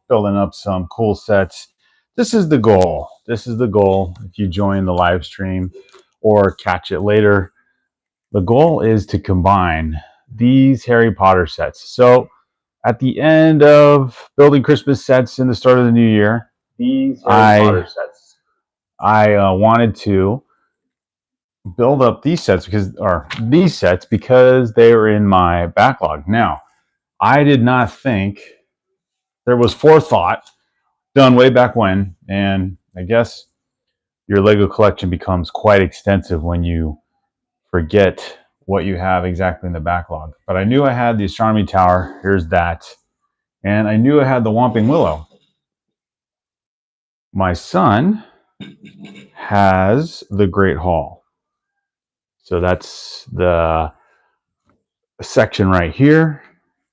building up some cool sets. This is the goal. This is the goal. If you join the live stream or catch it later, the goal is to combine these Harry Potter sets. So at the end of building Christmas sets in the start of the new year, I wanted to build up these sets because they were in my backlog. Now, I did not think there was forethought done way back when, and I guess your Lego collection becomes quite extensive when you forget what you have exactly in the backlog. But I knew I had the astronomy tower. Here's that. And I knew I had the Whomping Willow. My son has the Great Hall. So that's the section right here.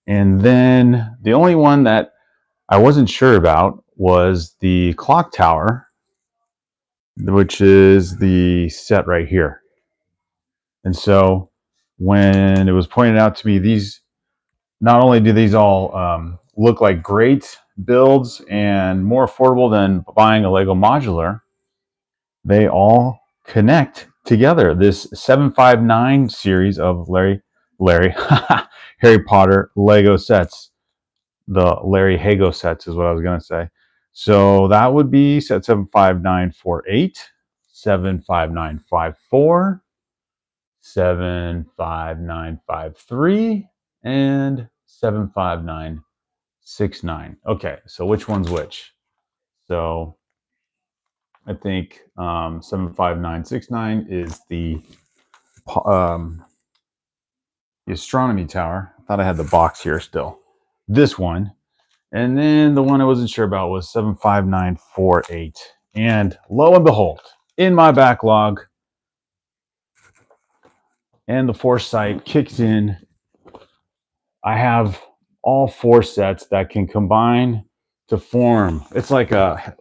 And then the only one that I wasn't sure about was the clock tower, which is the set right here. And so when it was pointed out to me, these not only do these all look like great builds and more affordable than buying a Lego modular, they all connect together. This 759 series of Harry Potter Lego sets, the Larry Hago sets is what I was going to say. So that would be set 75948, 75954, 75953, and 75969. Okay, so which one's which? So I think 75969 is the astronomy tower. I thought I had the box here still. This one. And then the one I wasn't sure about was 75948. And lo and behold, in my backlog, and the foresight kicks in, I have all four sets that can combine to form. It's like a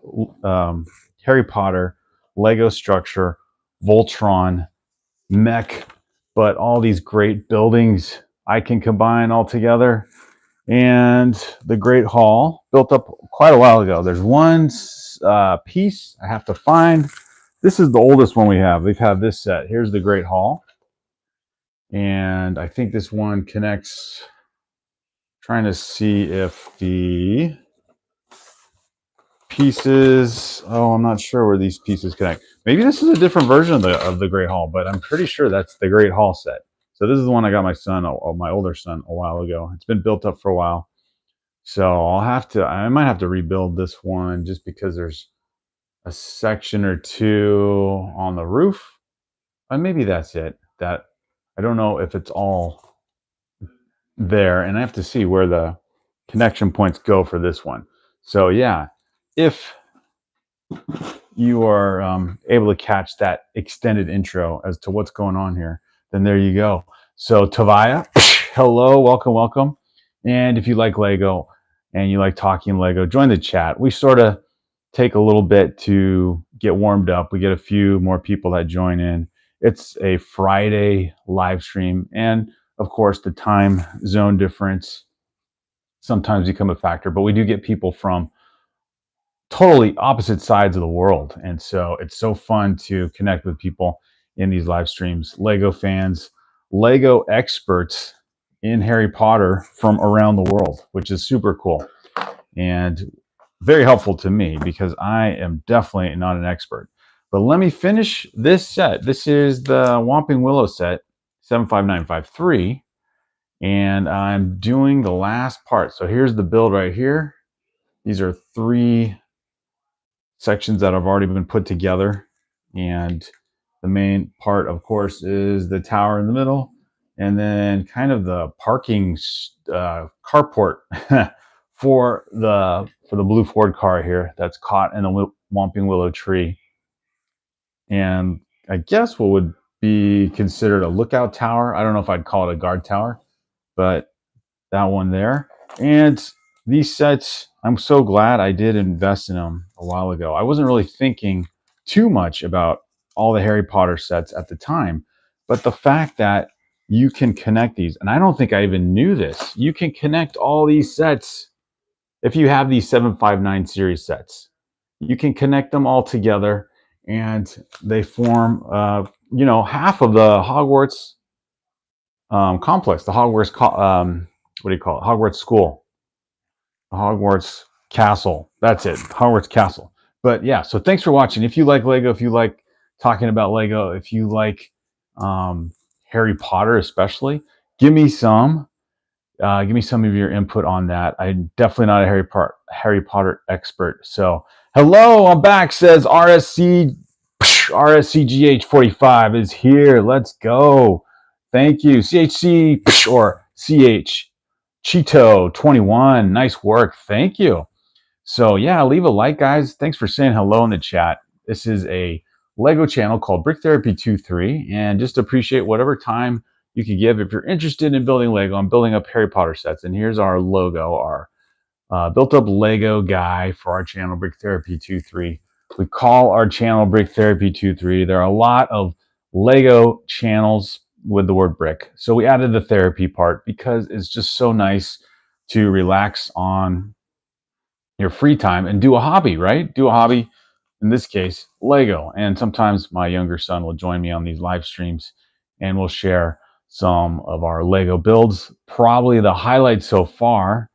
Harry Potter Lego structure, Voltron, mech, but all these great buildings I can combine all together. And the Great Hall, built up quite a while ago. There's one piece I have to find. This is the oldest one we have. We've had this set. Here's the Great Hall. And I think this one connects, trying to see if the pieces, I'm not sure where these pieces connect. Maybe this is a different version of the Great Hall, but I'm pretty sure that's the Great Hall set. So this is the one I got my older son a while ago. It's been built up for a while. So I might have to rebuild this one just because there's a section or two on the roof. And maybe that's it. That I don't know if it's all there, and I have to see where the connection points go for this one. So yeah, if you are able to catch that extended intro as to what's going on here, then there you go. So Tavaya, hello, welcome. And if you like Lego and you like talking Lego, join the chat. We sort of take a little bit to get warmed up. We get a few more people that join in. It's a Friday live stream. And of course, the time zone difference sometimes become a factor, but we do get people from totally opposite sides of the world. And so it's so fun to connect with people in these live streams. Lego fans, Lego experts in Harry Potter from around the world, which is super cool and very helpful to me because I am definitely not an expert. But let me finish this set. This is the Whomping Willow set, 75953, and I'm doing the last part. So here's the build right here. These are 3 sections that have already been put together, and the main part, of course, is the tower in the middle, and then kind of the parking carport for the blue Ford car here that's caught in the Whomping Willow tree. And I guess what would be considered a lookout tower. I don't know if I'd call it a guard tower, but that one there. And these sets, I'm so glad I did invest in them a while ago. I wasn't really thinking too much about all the Harry Potter sets at the time, but the fact that you can connect these, and I don't think I even knew this, you can connect all these sets if you have these 759 series sets, you can connect them all together and they form, half of the Hogwarts complex, the Hogwarts, what do you call it? Hogwarts School, Hogwarts Castle. That's it, Hogwarts Castle. But yeah, so thanks for watching. If you like Lego, if you like talking about Lego, if you like Harry Potter especially, give me some. Give me some of your input on that. I'm definitely not a Harry Potter expert. So, hello, I'm back. Says RSCGH45 is here. Let's go. Thank you, CHC or CH Cheeto21. Nice work. Thank you. So yeah, leave a like, guys. Thanks for saying hello in the chat. This is a Lego channel called BrickTherapy23, and just appreciate whatever time you can give if you're interested in building Lego. I'm building up Harry Potter sets, and here's our logo, our built-up Lego guy for our channel, BrickTherapy23. We call our channel BrickTherapy23. There are a lot of Lego channels with the word brick, so we added the therapy part because it's just so nice to relax on your free time and do a hobby, right? Do a hobby, in this case, Lego. And sometimes my younger son will join me on these live streams and we'll share some of our Lego builds. Probably the highlight so far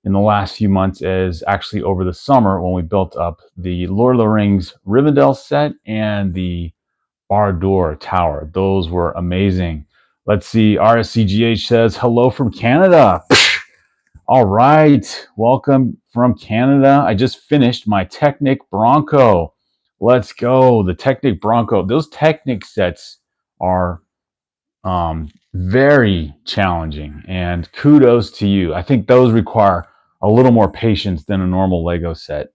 in the last few months is actually over the summer when we built up the Lord of the Rings Rivendell set and the Barad-dûr Tower. Those were amazing. Let's see. RSCGH says, hello from Canada. All right, welcome from Canada. I just finished my Technic Bronco. Let's go, the Technic Bronco. Those Technic sets are very challenging, and kudos to you. I think those require a little more patience than a normal Lego set.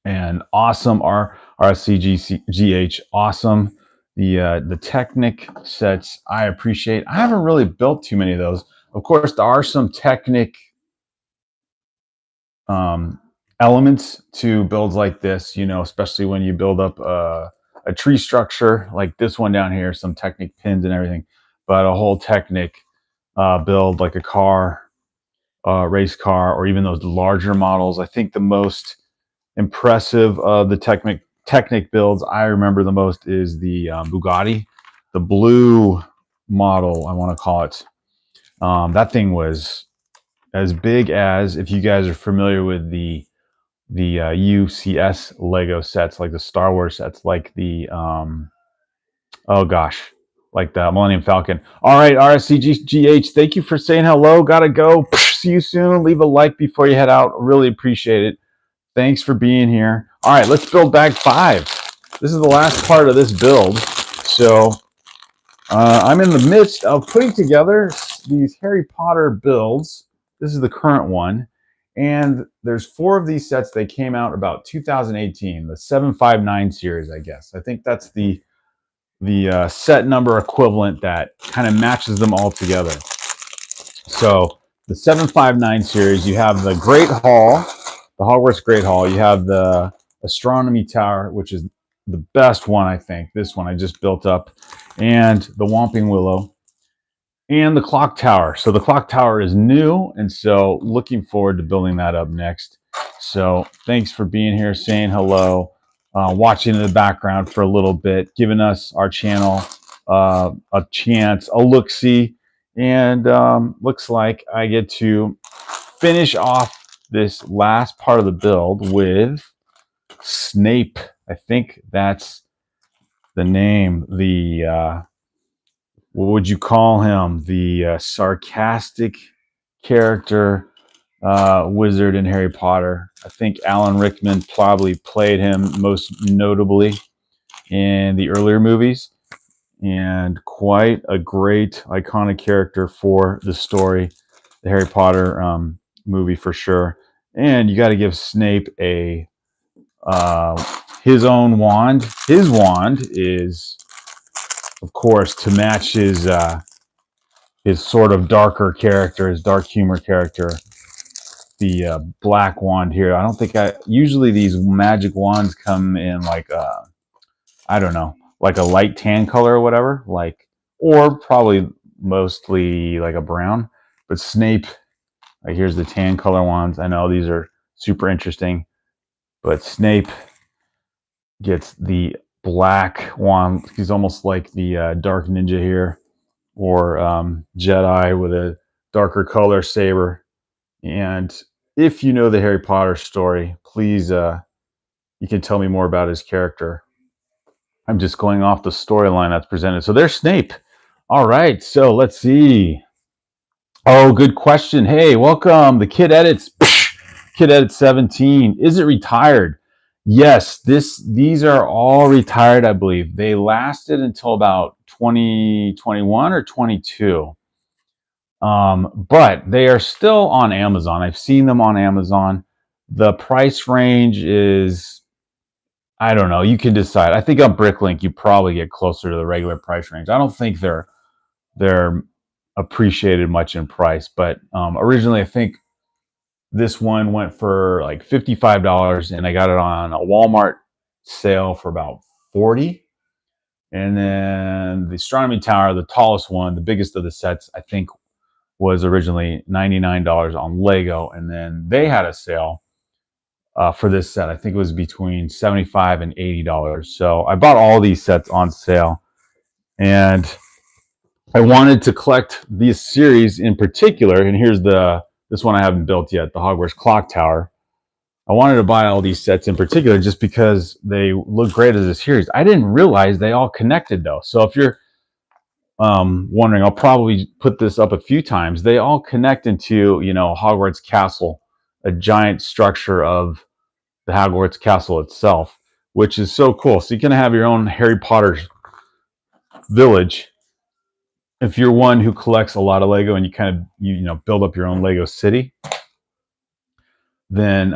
And awesome, RSCGH, awesome. The Technic sets, I appreciate. I haven't really built too many of those. Of course, there are some Technic elements to builds like this, especially when you build up a tree structure like this one down here, some Technic pins and everything, but a whole Technic build like a car, race car, or even those larger models. I think the most impressive of the Technic builds I remember the most is the Bugatti, the blue model, I want to call it. That thing was as big as, if you guys are familiar with the UCS Lego sets, like the Star Wars sets, like the like the Millennium Falcon. All right, RSCGH, thank you for saying hello. Gotta go. See you soon. Leave a like before you head out. Really appreciate it. Thanks for being here. All right, let's build bag 5. This is the last part of this build. So I'm in the midst of putting together these Harry Potter builds. This is the current one. And there's 4 of these sets. They came out about 2018, the 759 series, I guess. I think that's the set number equivalent that kind of matches them all together. So the 759 series, you have the Great Hall, the Hogwarts Great Hall. You have the Astronomy Tower, which is the best one, I think. This one I just built up. And the Whomping Willow. And the Clock Tower. So the Clock Tower is new, and so looking forward to building that up next. So thanks for being here, saying hello, watching in the background for a little bit, giving us our channel a chance, a look-see. And looks like I get to finish off this last part of the build with Snape. I think that's the name. The what would you call him? The sarcastic character wizard in Harry Potter. I think Alan Rickman probably played him most notably in the earlier movies, and quite a great iconic character for the story, the Harry Potter movie for sure. And you got to give Snape a his own wand. His wand is, of course, to match his sort of darker character, his dark humor character. The black wand here. I don't think usually these magic wands come in like I don't know, like a light tan color or whatever, or probably mostly like a brown. But Snape, here's the tan color wands. I know these are super interesting. But Snape gets the black wand. He's almost like the dark ninja here, or Jedi with a darker color saber. And if you know the Harry Potter story, please, you can tell me more about his character. I'm just going off the storyline that's presented. So there's Snape. All right, so let's see. Oh, good question. Hey, welcome. The Kid Edits. Kid Edits 17. Is it retired? Yes, these are all retired, I believe. They lasted until about 2021 or 22. But they are still on Amazon. I've seen them on Amazon. The price range is, I don't know. You can decide. I think on BrickLink you probably get closer to the regular price range. I don't think they're appreciated much in price, but originally I think this one went for like $55, and I got it on a Walmart sale for about 40. And then the astronomy tower, the tallest one, the biggest of the sets, I think was originally $99 on Lego, and then they had a sale for this set. I think it was between $75 and $80. So I bought all these sets on sale, and I wanted to collect this series in particular. And here's this one I haven't built yet, the Hogwarts Clock Tower. I wanted to buy all these sets in particular just because they look great as a series. I didn't realize they all connected though. So if you're wondering, I'll probably put this up a few times. They all connect into, Hogwarts Castle, a giant structure of the Hogwarts Castle itself, which is so cool. So you can have your own Harry Potter village. If you're one who collects a lot of Lego and you kind of build up your own Lego city, then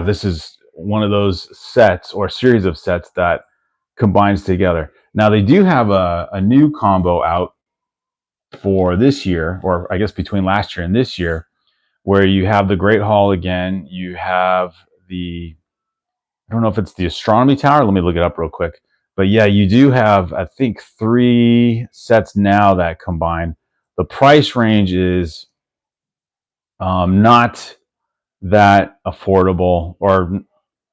this is one of those sets or series of sets that combines together. Now they do have a new combo out for this year, or I guess between last year and this year, where you have the Great Hall again. You have I don't know if it's the astronomy tower. Let me look it up real quick. But yeah, you do have, I think, 3 sets now that combine. The price range is not that affordable, or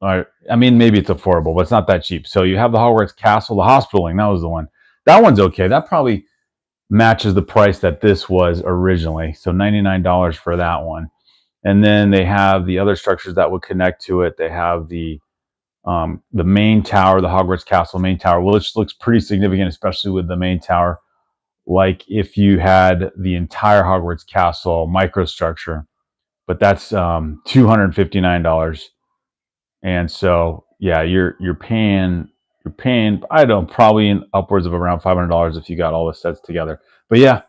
I mean, maybe it's affordable, but it's not that cheap. So you have the Hogwarts Castle, the Hospital Wing. That was the one. That one's okay. That probably matches the price that this was originally. So $99 for that one. And then they have the other structures that would connect to it. They have the main tower, the Hogwarts Castle main tower, which looks pretty significant, especially with the main tower. Like if you had the entire Hogwarts Castle microstructure, but that's $259. And so yeah, you're paying I don't know, probably upwards of around $500 if you got all the sets together. But yeah,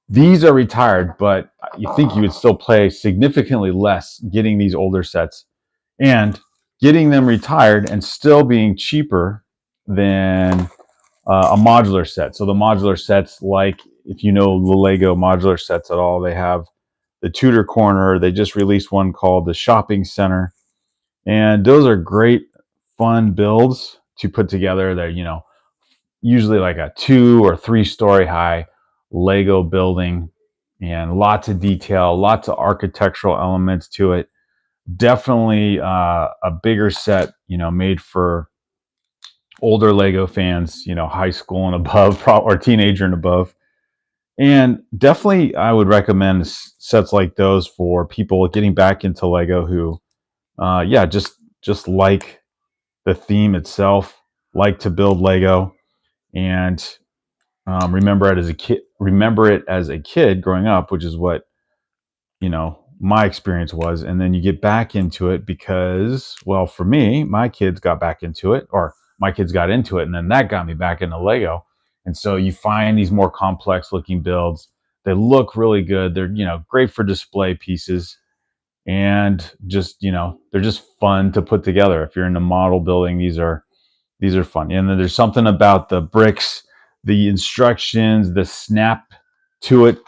these are retired, but you think you would still pay significantly less getting these older sets and getting them retired and still being cheaper than a modular set. So the modular sets, like if you know the Lego modular sets at all, they have the Tudor Corner. They just released one called the Shopping Center. And those are great, fun builds to put together. They're, usually like a 2 or 3 story high Lego building, and lots of detail, lots of architectural elements to it. Definitely a bigger set, made for older Lego fans, high school and above, or teenager and above. And definitely, I would recommend sets like those for people getting back into Lego who, just like the theme itself, like to build Lego, and remember it as a kid growing up, which is what my experience was. And then you get back into it because, well, for me, my kids got back into it, or my kids got into it, and then that got me back into Lego. And so you find these more complex looking builds. They look really good. They're great for display pieces, and just they're just fun to put together. If you're into model building, these are fun. And then there's something about the bricks, the instructions, the snap to it,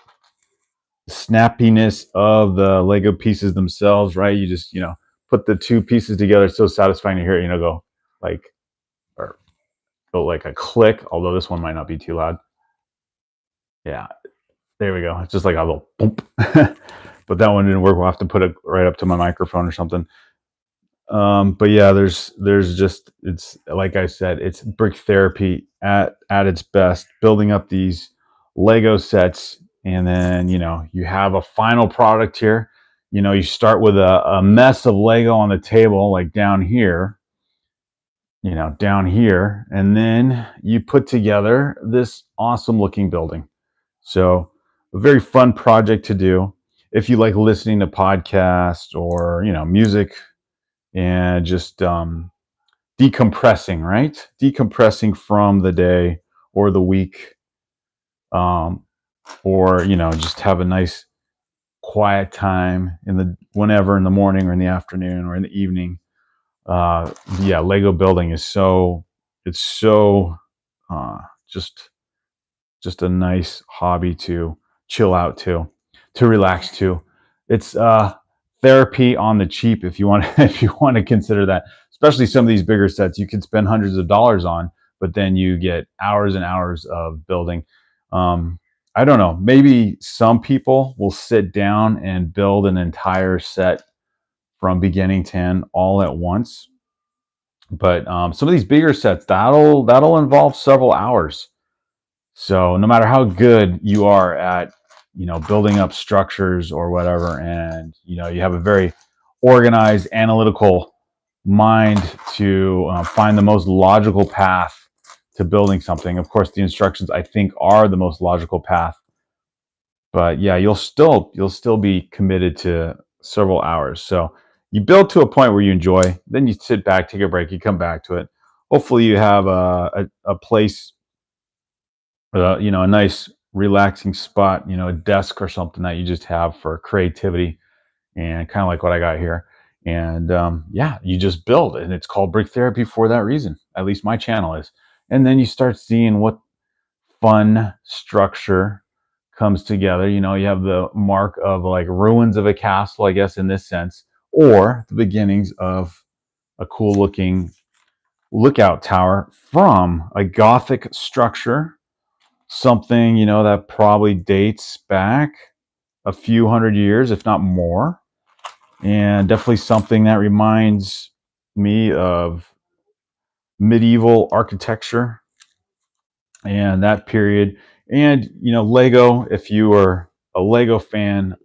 snappiness of the Lego pieces themselves, right? You just, put the 2 pieces together. It's so satisfying to hear it, go like, or go like a click, although this one might not be too loud. Yeah, there we go. It's just like a little boom. But that one didn't work. We'll have to put it right up to my microphone or something. But yeah, there's just, it's like I said, it's brick therapy at its best, building up these Lego sets, and then you have a final product here. You start with a mess of Lego on the table, like down here, and then you put together this awesome looking building. So a very fun project to do if you like listening to podcasts or music, and just decompressing, right? Decompressing from the day or the week, um, or just have a nice quiet time in the whenever, in the morning or in the afternoon or in the evening. Yeah, Lego building is it's so uh, just just a nice hobby to chill out to relax to. It's therapy on the cheap, if you want if you want to consider that. Especially some of these bigger sets you can spend hundreds of dollars on, but then you get hours and hours of building. Um, I don't know. Maybe some people will sit down and build an entire set from beginning to end all at once. But some of these bigger sets, that'll involve several hours. So no matter how good you are at, building up structures or whatever, and you have a very organized, analytical mind to find the most logical path to building something. Of course, the instructions, I think, are the most logical path. But yeah, you'll still be committed to several hours. So you build to a point where you enjoy, then you sit back, take a break, you come back to it. Hopefully, you have a place, a nice relaxing spot, a desk or something that you just have for creativity, and kind of like what I got here. And yeah, you just build, and it's called Brick Therapy for that reason. At least my channel is. And then you start seeing what fun structure comes together. You have the mark of like ruins of a castle, I guess, in this sense, or the beginnings of a cool looking lookout tower from a Gothic structure, something that probably dates back a few hundred years, if not more, and definitely something that reminds me of medieval architecture and that period. And Lego, if you were a Lego fan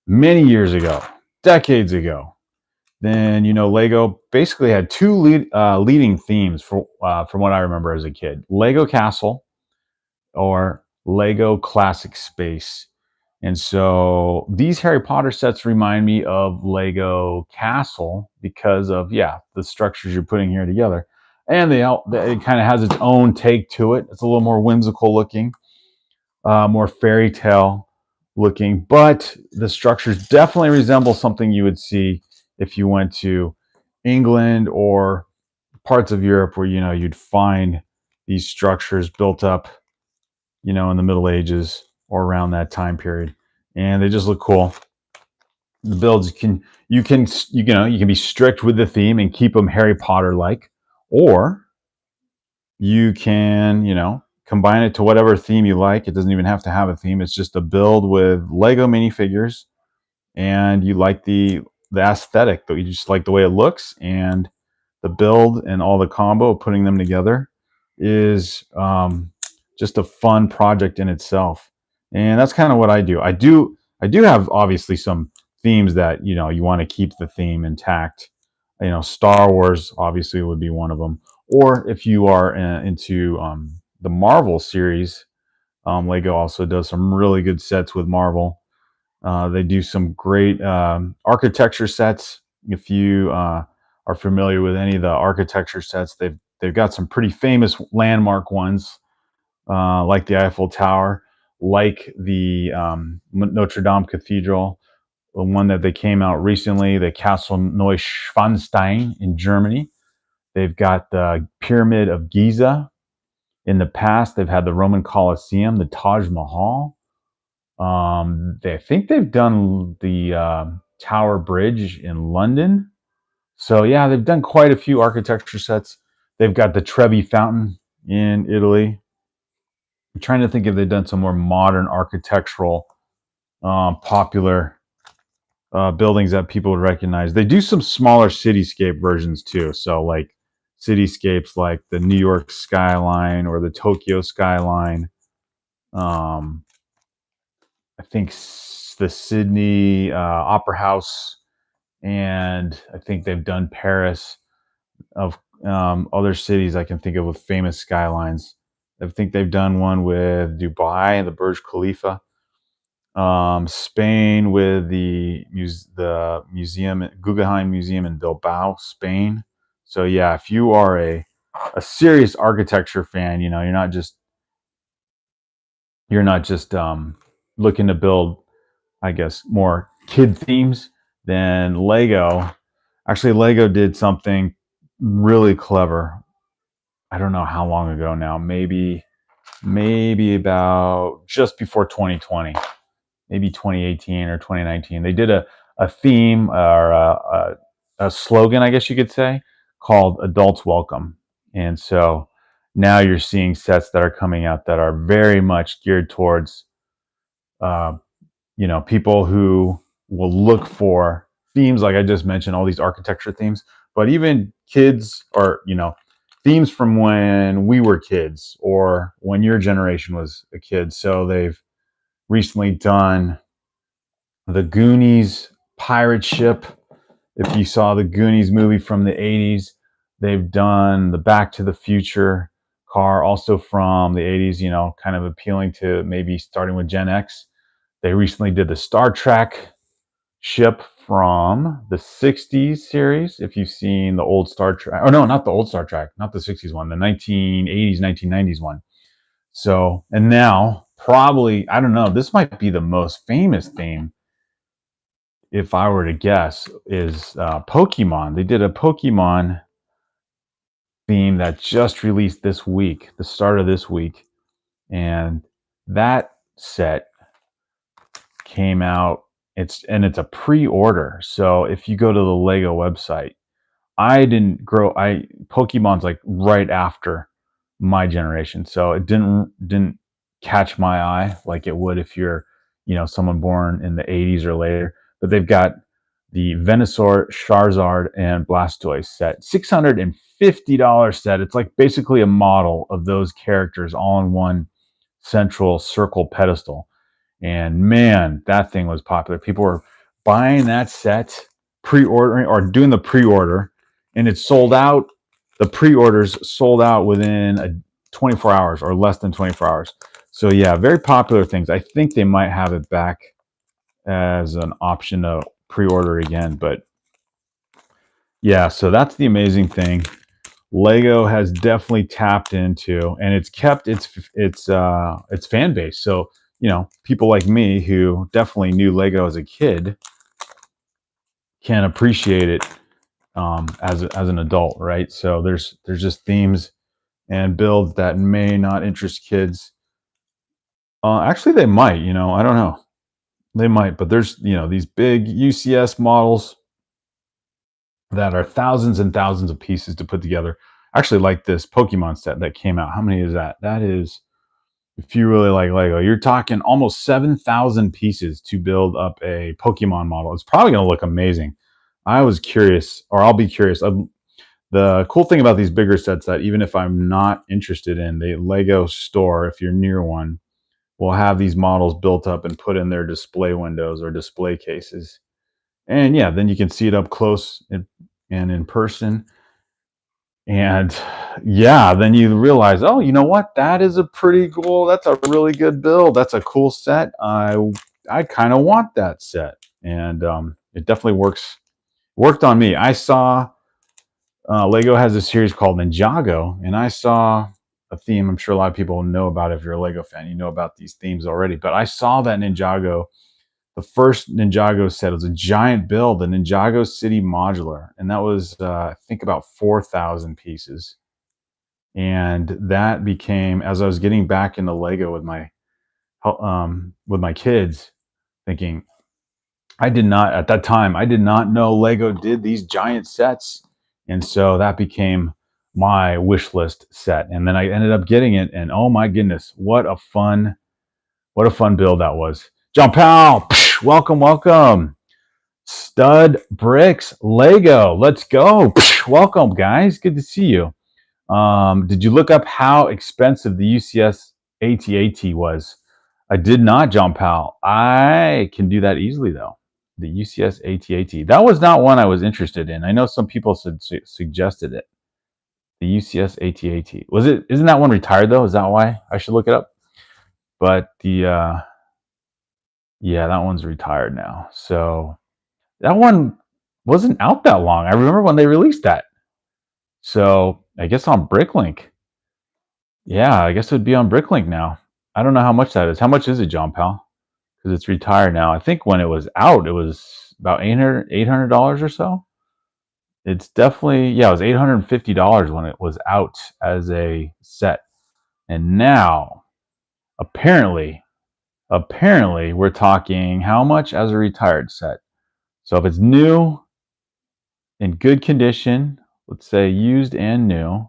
many years ago, decades ago, then Lego basically had two leading themes from what I remember as a kid: Lego Castle or Lego Classic Space. And so these Harry Potter sets remind me of Lego Castle because of, yeah, the structures you're putting here together. And it kind of has its own take to it. It's a little more whimsical looking, more fairy tale looking, but the structures definitely resemble something you would see if you went to England or parts of Europe where you'd find these structures built up in the Middle Ages or around that time period, and they just look cool. The builds you can be strict with the theme and keep them Harry Potter like, or you can combine it to whatever theme you like. It doesn't even have to have a theme. It's just a build with Lego minifigures, and you like the aesthetic, but you just like the way it looks, and the build and all the combo of putting them together is just a fun project in itself. And that's kind of what I do. I do have obviously some themes that you want to keep the theme intact. Star Wars obviously would be one of them. Or if you are into the Marvel series, Lego also does some really good sets with Marvel. They do some great architecture sets. If you are familiar with any of the architecture sets, they've got some pretty famous landmark ones, like the Eiffel Tower, like the Notre Dame Cathedral, the one that they came out recently, the Castle Neuschwanstein in Germany. They've got the Pyramid of Giza. In the past, they've had the Roman Colosseum, the Taj Mahal. I think they've done the Tower Bridge in London. So yeah, they've done quite a few architecture sets. They've got the Trevi Fountain in Italy. I'm trying to think if they've done some more modern architectural, popular buildings that people would recognize. They do some smaller cityscape versions too. So like cityscapes like the New York skyline or the Tokyo skyline. Um, I think the Sydney Opera House, and I think they've done Paris. Of other cities I can think of with famous skylines. I think they've done one with Dubai, the Burj Khalifa. Spain with the museum, Guggenheim Museum in Bilbao, Spain. So yeah, if you are a serious architecture fan, you're not just looking to build, I guess, more kid themes, then Lego did something really clever. I don't know how long ago now, maybe about just before 2020, maybe 2018 or 2019. They did a theme or a slogan, I guess you could say, called Adults Welcome. And so now you're seeing sets that are coming out that are very much geared towards uh, people who will look for themes like I just mentioned, all these architecture themes, but even kids or, themes from when we were kids or when your generation was a kid. So they've recently done the Goonies pirate ship. If you saw the Goonies movie from the 80s, they've done the Back to the Future car also from the 80s, kind of appealing to maybe starting with Gen X. They recently did the Star Trek ship from the 60s series. If you've seen the old Star Trek, oh no, not the old Star Trek, not the 60s one, the 1980s, 1990s one. So, and now probably, I don't know, this might be the most famous theme, if I were to guess, is Pokemon. They did a Pokemon theme that just released this week, the start of this week. And that set came out. It's a pre-order. So if you go to the Lego website, Pokemon's like right after my generation. So it didn't catch my eye like it would if you're, someone born in the 80s or later. But they've got the Venusaur, Charizard, and Blastoise set, $650 set. It's like basically a model of those characters all in one central circle pedestal. And man, that thing was popular. People were buying that set, pre-ordering or doing the pre-order, and it sold out. The pre-orders sold out within 24 hours or less than 24 hours. So yeah, very popular things. I think they might have it back as an option to pre-order again, but yeah, so that's the amazing thing. Lego has definitely tapped into, and it's kept its fan base. So people like me who definitely knew Lego as a kid can appreciate it as an adult, right? So there's just themes and builds that may not interest kids. Actually, they might. I don't know. They might, but there's these big UCS models that are thousands and thousands of pieces to put together. Actually, like this Pokemon set that came out. How many is that? That is, if you really like Lego, you're talking almost 7,000 pieces to build up a Pokemon model. It's probably going to look amazing. I was curious, or I'll be curious. The cool thing about these bigger sets that even if I'm not interested in the Lego store, if you're near one, will have these models built up and put in their display windows or display cases. And yeah, then you can see it up close and in person. And yeah, then you realize, oh, you know what? That is a pretty cool. That's a really good build. That's a cool set. I kind of want that set, and it definitely worked on me. I saw Lego has a series called Ninjago, and I saw a theme. I'm sure a lot of people know about it. If you're a Lego fan, you know about these themes already. But I saw that Ninjago. The first Ninjago set was a giant build, the Ninjago City Modular, and that was I think about 4,000 pieces. And that became, as I was getting back into Lego with my kids, thinking I did not at that time I did not know Lego did these giant sets, and so that became my wish list set. And then I ended up getting it, and oh my goodness, what a fun build that was. John Powell, welcome. Stud Bricks Lego. Let's go. Welcome, guys. Good to see you. Did you look up how expensive the UCS AT-AT was? I did not, John Powell. I can do that easily, though. The UCS AT-AT. That was not one I was interested in. I know some people suggested it. The UCS AT-AT. Was it? Isn't that one retired, though? Is that why I should look it up? But the yeah, that one's retired now. So that one wasn't out that long. I remember when they released that. So I guess on Bricklink. Yeah, I guess it would be on Bricklink now. I don't know how much that is. How much is it, John Pal? Because it's retired now. I think when it was out, it was about $800 or so. It's definitely, yeah, it was $850 when it was out as a set. And now, apparently, we're talking how much as a retired set. So if it's new, in good condition, let's say used and new,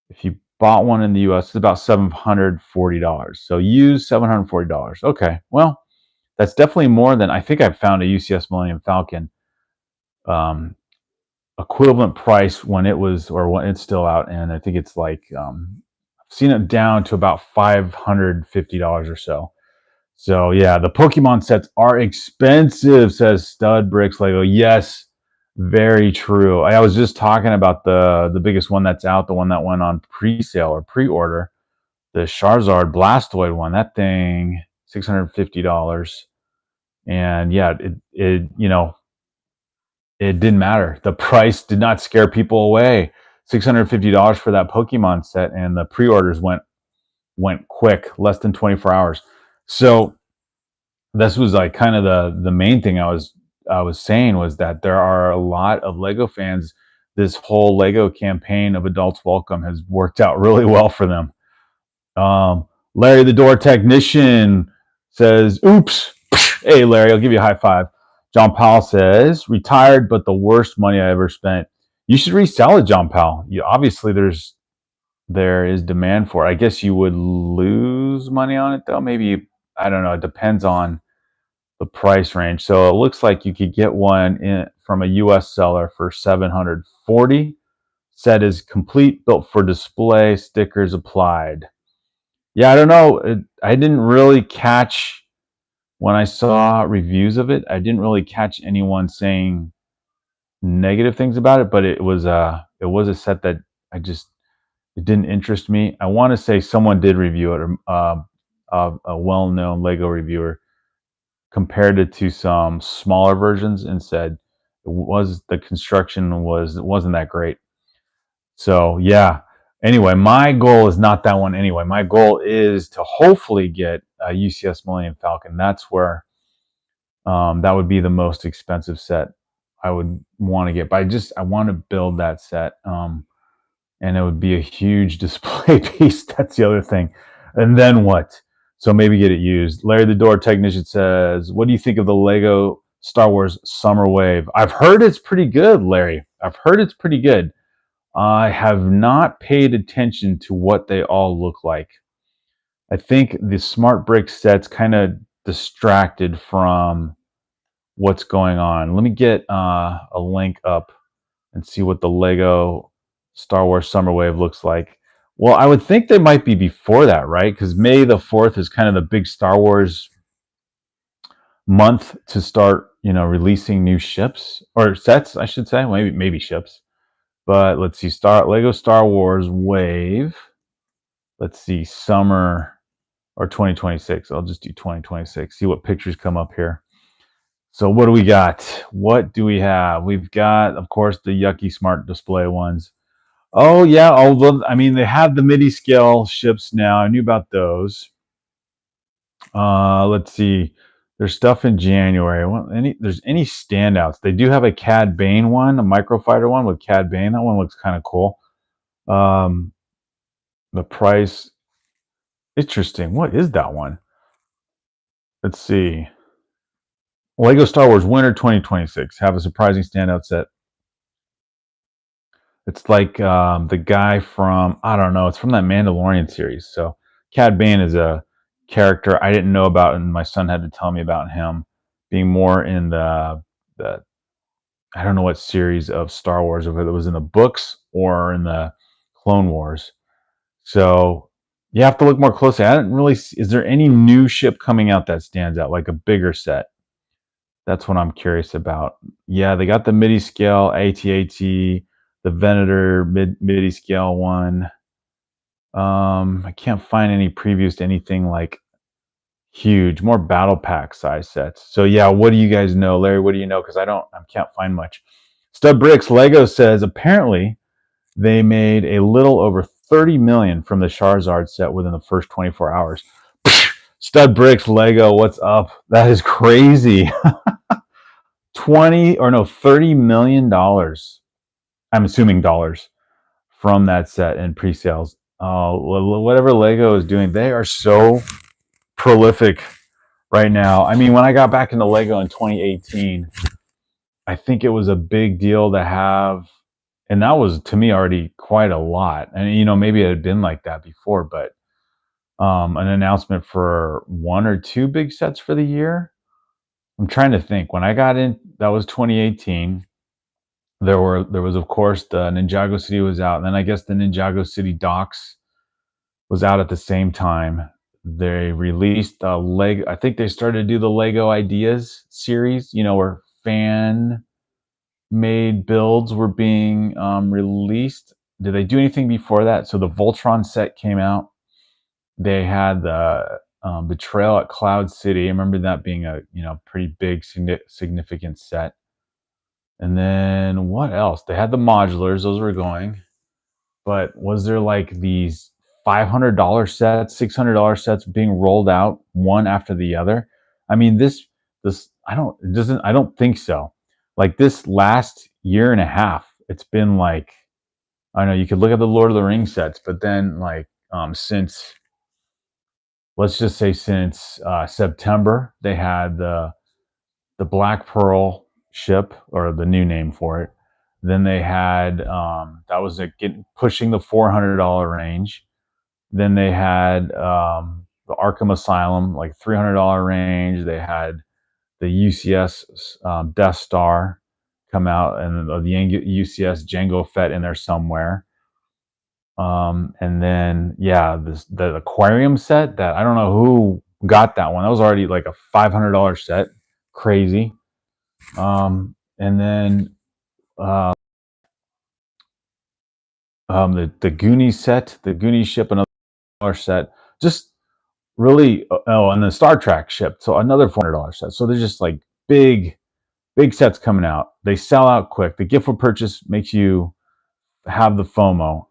if you bought one in the US, it's about $740. So used $740. Okay, well, that's definitely more than, I think I found a UCS Millennium Falcon equivalent price when it was, or when it's still out, and I think it's like I've seen it down to about $550 or so. So yeah, the Pokemon sets are expensive, says Stud Bricks Lego. Yes, very true. I was just talking about the biggest one that's out, the one that went on pre-sale or pre-order, the Charizard Blastoise one. That thing, $650. And yeah, it you know, it didn't matter. The price did not scare people away. $650 for that Pokemon set, and the pre-orders went quick, less than 24 hours. So this was like kind of the main thing I was saying, was that there are a lot of Lego fans. This whole Lego campaign of Adults Welcome has worked out really well for them. Larry the Door Technician says, oops. Hey, Larry, I'll give you a high five. John Powell says, retired, but the worst money I ever spent. You should resell it, John Powell. Obviously, there is demand for it. I guess you would lose money on it, though. Maybe, I don't know. It depends on the price range. So it looks like you could get one from a U.S. seller for $740. Set is complete, built for display, stickers applied. Yeah, I don't know. I didn't really catch, when I saw reviews of it, I didn't really catch anyone saying negative things about it, but it was a set that it didn't interest me. I want to say someone did review it, a well-known Lego reviewer compared it to some smaller versions and said the construction wasn't that great. So yeah. Anyway, my goal is not that one anyway. My goal is to hopefully get a UCS Millennium Falcon. That's where that would be the most expensive set I would want to get. But I want to build that set. And it would be a huge display piece. That's the other thing. And then what? So maybe get it used. Larry the Door Technician says, what do you think of the Lego Star Wars Summer Wave? I've heard it's pretty good, Larry. I've heard it's pretty good. I have not paid attention to what they all look like. I think the Smart Brick sets kind of distracted from what's going on. Let me get a link up and see what the Lego Star Wars Summer Wave looks like. Well, I would think they might be before that, right? Because May the 4th is kind of the big Star Wars month to start, releasing new ships or sets, I should say. Maybe ships. But let's see, Lego Star Wars Wave. Let's see, summer or 2026. I'll just do 2026. See what pictures come up here. So what do we got? What do we have? We've got, of course, the yucky smart display ones. Oh yeah, I mean, they have the MIDI scale ships now. I knew about those. Let's see. There's stuff in January. There's any standouts? They do have a Cad Bane one, a microfighter one with Cad Bane. That one looks kind of cool. The price, interesting. What is that one? Let's see. Lego Star Wars Winter 2026 have a surprising standout set. It's like the guy from, I don't know, it's from that Mandalorian series. So Cad Bane is a character I didn't know about, and my son had to tell me about him being more in the the I don't know what series of Star Wars, whether it was in the books or in the Clone Wars. So you have to look more closely. I didn't really see, is there any new ship coming out that stands out, like a bigger set? That's what I'm curious about. Yeah, they got the MIDI scale AT-AT, the Venator MIDI scale one. I can't find any previews to anything like huge, more battle pack size sets. So yeah, what do you guys know, Larry? What do you know? Because I can't find much. Stud Bricks Lego says apparently they made a little over 30 million from the Charizard set within the first 24 hours. Stud Bricks Lego, what's up? That is crazy. 30 million dollars. I'm assuming dollars from that set in pre-sales. Whatever Lego is doing, they are so prolific right now. I mean, when I got back into Lego in 2018, I think it was a big deal to have, and that was to me already quite a lot. And maybe it had been like that before, but an announcement for one or two big sets for the year. I'm trying to think. When I got in, that was 2018. There was of course the Ninjago City was out, and then I guess the Ninjago City Docks was out at the same time. They released Lego. I think they started to do the Lego Ideas series, where fan made builds were being released. Did they do anything before that? So the Voltron set came out. They had the Betrayal at Cloud City. I remember that being a pretty big significant set. And then what else? They had the modulars; those were going. But was there like these $500 sets, $600 sets being rolled out one after the other? I mean, this I don't think so. Like this last year and a half, it's been like, I don't know, you could look at the Lord of the Rings sets, but then like since, let's just say since September, they had the Black Pearl ship, or the new name for it. Then they had that was pushing the $400 range. Then they had the Arkham Asylum, like $300 range. They had the UCS Death Star come out, and the UCS Jango Fett in there somewhere. And then the aquarium set, that I don't know who got that one. That was already like a $500 set. Crazy. And then the Goonies set, the Goonies ship, another set. Just really, and the Star Trek ship, so another $400 set. So they're just like big sets coming out. They sell out quick. The gift for purchase makes you have the FOMO.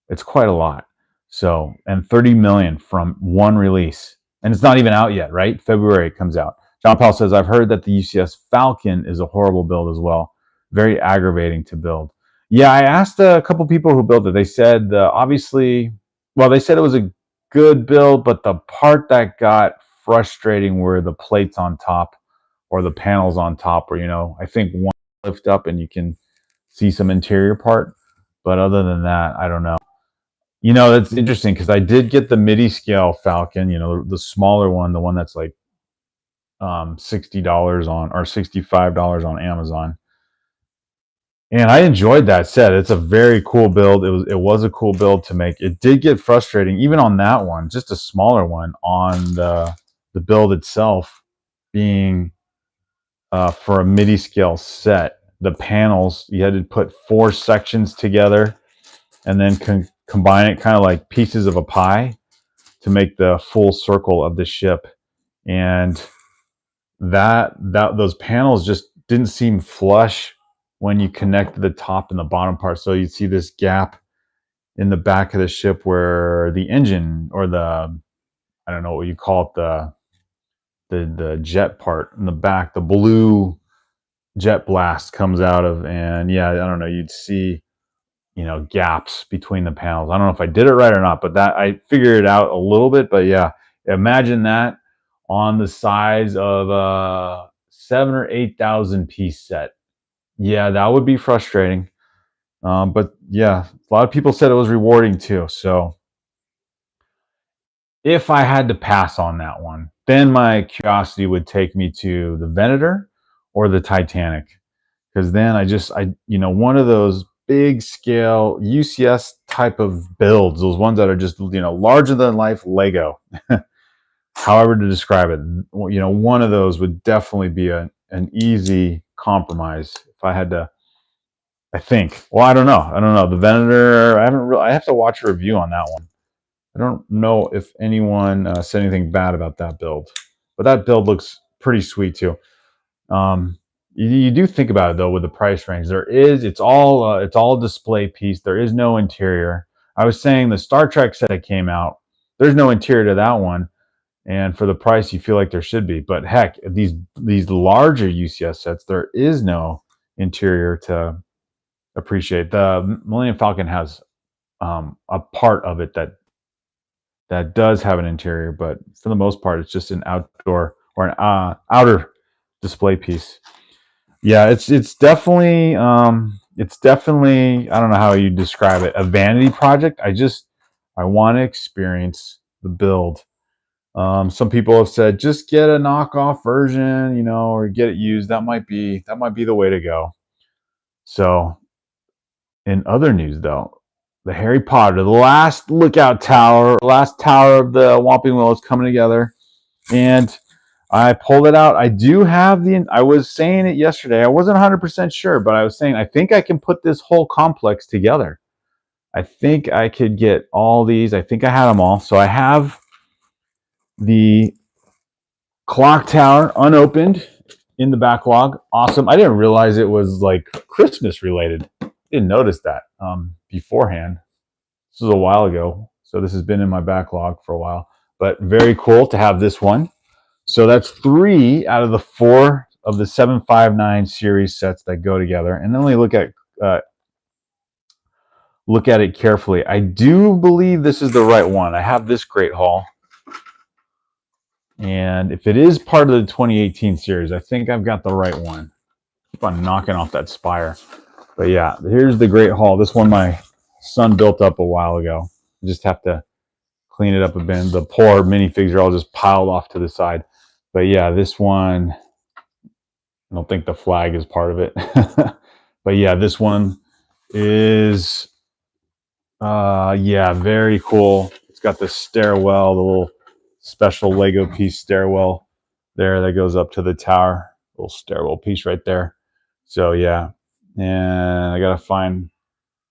It's quite a lot. So, and 30 million from one release, and it's not even out yet, right? February it comes out. John Paul says, I've heard that the UCS Falcon is a horrible build as well. Very aggravating to build. Yeah, I asked a couple people who built it. They said, they said it was a good build, but the part that got frustrating were the plates on top, or the panels on top, where, I think one lift up and you can see some interior part. But other than that, I don't know. That's interesting, because I did get the MIDI scale Falcon, the smaller one, the one that's like $60 on, or $65 on Amazon. And I enjoyed that set. It's a very cool build. It was a cool build to make. It did get frustrating, even on that one, just a smaller one, on the build itself, being for a MIDI scale set. The panels, you had to put 4 sections together and then combine it kind of like pieces of a pie to make the full circle of the ship. And those panels just didn't seem flush when you connect the top and the bottom part. So you'd see this gap in the back of the ship where the engine, or I don't know what you call it, the jet part in the back, the blue jet blast comes out of, and I don't know, you'd see gaps between the panels. I don't know if I did it right or not, but that I figured it out a little bit. But imagine that on the size of a 7,000 or 8,000 piece set. That would be frustrating. But a lot of people said it was rewarding too. So if I had to pass on that one, then my curiosity would take me to the Venator or the Titanic, because then one of those big scale UCS type of builds, those ones that are just larger than life Lego, however to describe it, one of those would definitely be an easy compromise if I had to. I think. Well, I don't know. The Venator. I have to watch a review on that one. I don't know if anyone said anything bad about that build, but that build looks pretty sweet too. You do think about it though with the price range. It's all display piece. There is no interior. I was saying the Star Trek set that came out, there's no interior to that one, and for the price, you feel like there should be. But heck, these larger UCS sets, there is no interior to appreciate. The Millennium Falcon has a part of it that does have an interior, but for the most part, it's just an outdoor or an outer display piece. Yeah, it's definitely I don't know how you describe it, a vanity project. I want to experience the build. Some people have said just get a knockoff version, or get it used. That might be the way to go. So, in other news, though, the Harry Potter, the last lookout tower, last tower of the Whomping Willow is coming together, and I pulled it out. I do have I was saying it yesterday. I wasn't 100% sure, but I was saying I think I can put this whole complex together. I think I could get all these. I think I had them all. So I have the clock tower unopened in the backlog. Awesome. I didn't realize it was like Christmas related. Didn't notice that beforehand. This was a while ago, so this has been in my backlog for a while. But very cool to have this one. So that's 3 out of the 4 of the 759 series sets that go together. And then we look at it carefully. I do believe this is the right one. I have this Great Hall. And if it is part of the 2018 series, I think I've got the right one. Keep on knocking off that spire. But yeah, here's the Great Hall. This one my son built up a while ago. I just have to clean it up a bit. The poor minifigs are all just piled off to the side. But yeah, this one, I don't think the flag is part of it. But yeah, this one is, very cool. It's got the stairwell, the little special Lego piece stairwell there that goes up to the tower. Little stairwell piece right there. So yeah, and I gotta find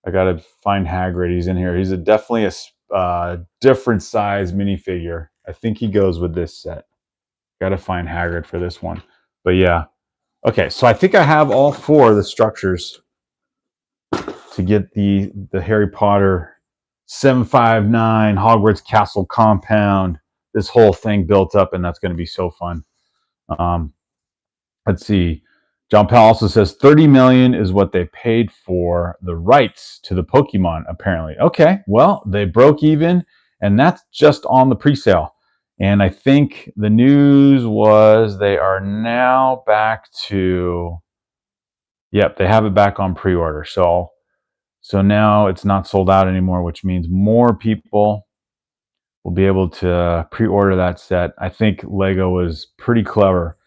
Hagrid. He's in here. He's definitely a different size minifigure. I think he goes with this set. Gotta find Hagrid for this one. But yeah. Okay, so I think I have all 4 of the structures to get the Harry Potter 759 Hogwarts Castle compound, this whole thing built up, and that's going to be so fun. Let's see. John Powell also says 30 million is what they paid for the rights to the Pokemon, apparently. Okay, well, they broke even, and that's just on the pre-sale. And I think the news was they are now back to, yep, they have it back on pre-order. So now it's not sold out anymore, which means more people will be able to pre-order that set. I think Lego was pretty clever.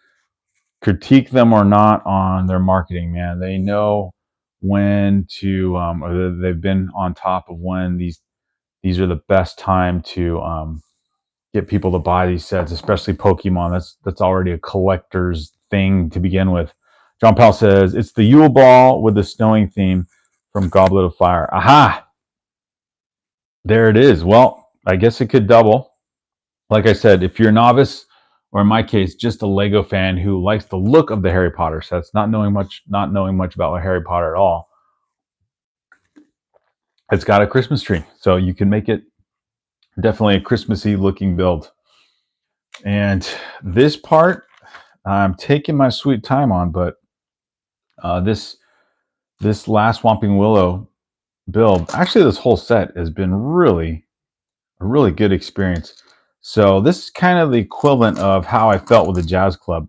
Critique them or not on their marketing, man. They know when to, or they've been on top of when these are the best time to get people to buy these sets, especially Pokemon. That's already a collector's thing to begin with. John Powell says it's the Yule Ball with the snowing theme from Goblet of Fire. Aha! There it is. Well, I guess it could double. Like I said, if you're a novice, or in my case, just a Lego fan who likes the look of the Harry Potter sets, not knowing much about Harry Potter at all, it's got a Christmas tree, so you can make it definitely a Christmassy looking build. And this part, I'm taking my sweet time on, but this last Whomping Willow build, actually this whole set has been really a really good experience. So this is kind of the equivalent of how I felt with the Jazz Club,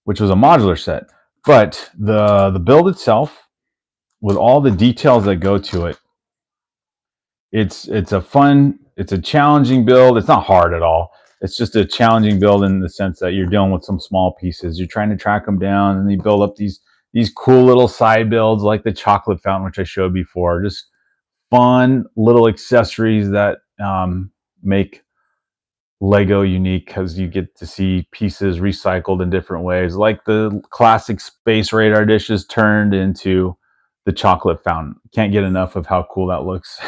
which was a modular set. But the build itself, with all the details that go to it, it's a challenging build. It's not hard at all. it's just a challenging build in the sense that you're dealing with some small pieces. You're trying to track them down, and you build up these cool little side builds like the chocolate fountain, which I showed before. Just fun little accessories that make Lego unique because you get to see pieces recycled in different ways, like the classic space radar dishes turned into the chocolate fountain. Can't get enough of how cool that looks.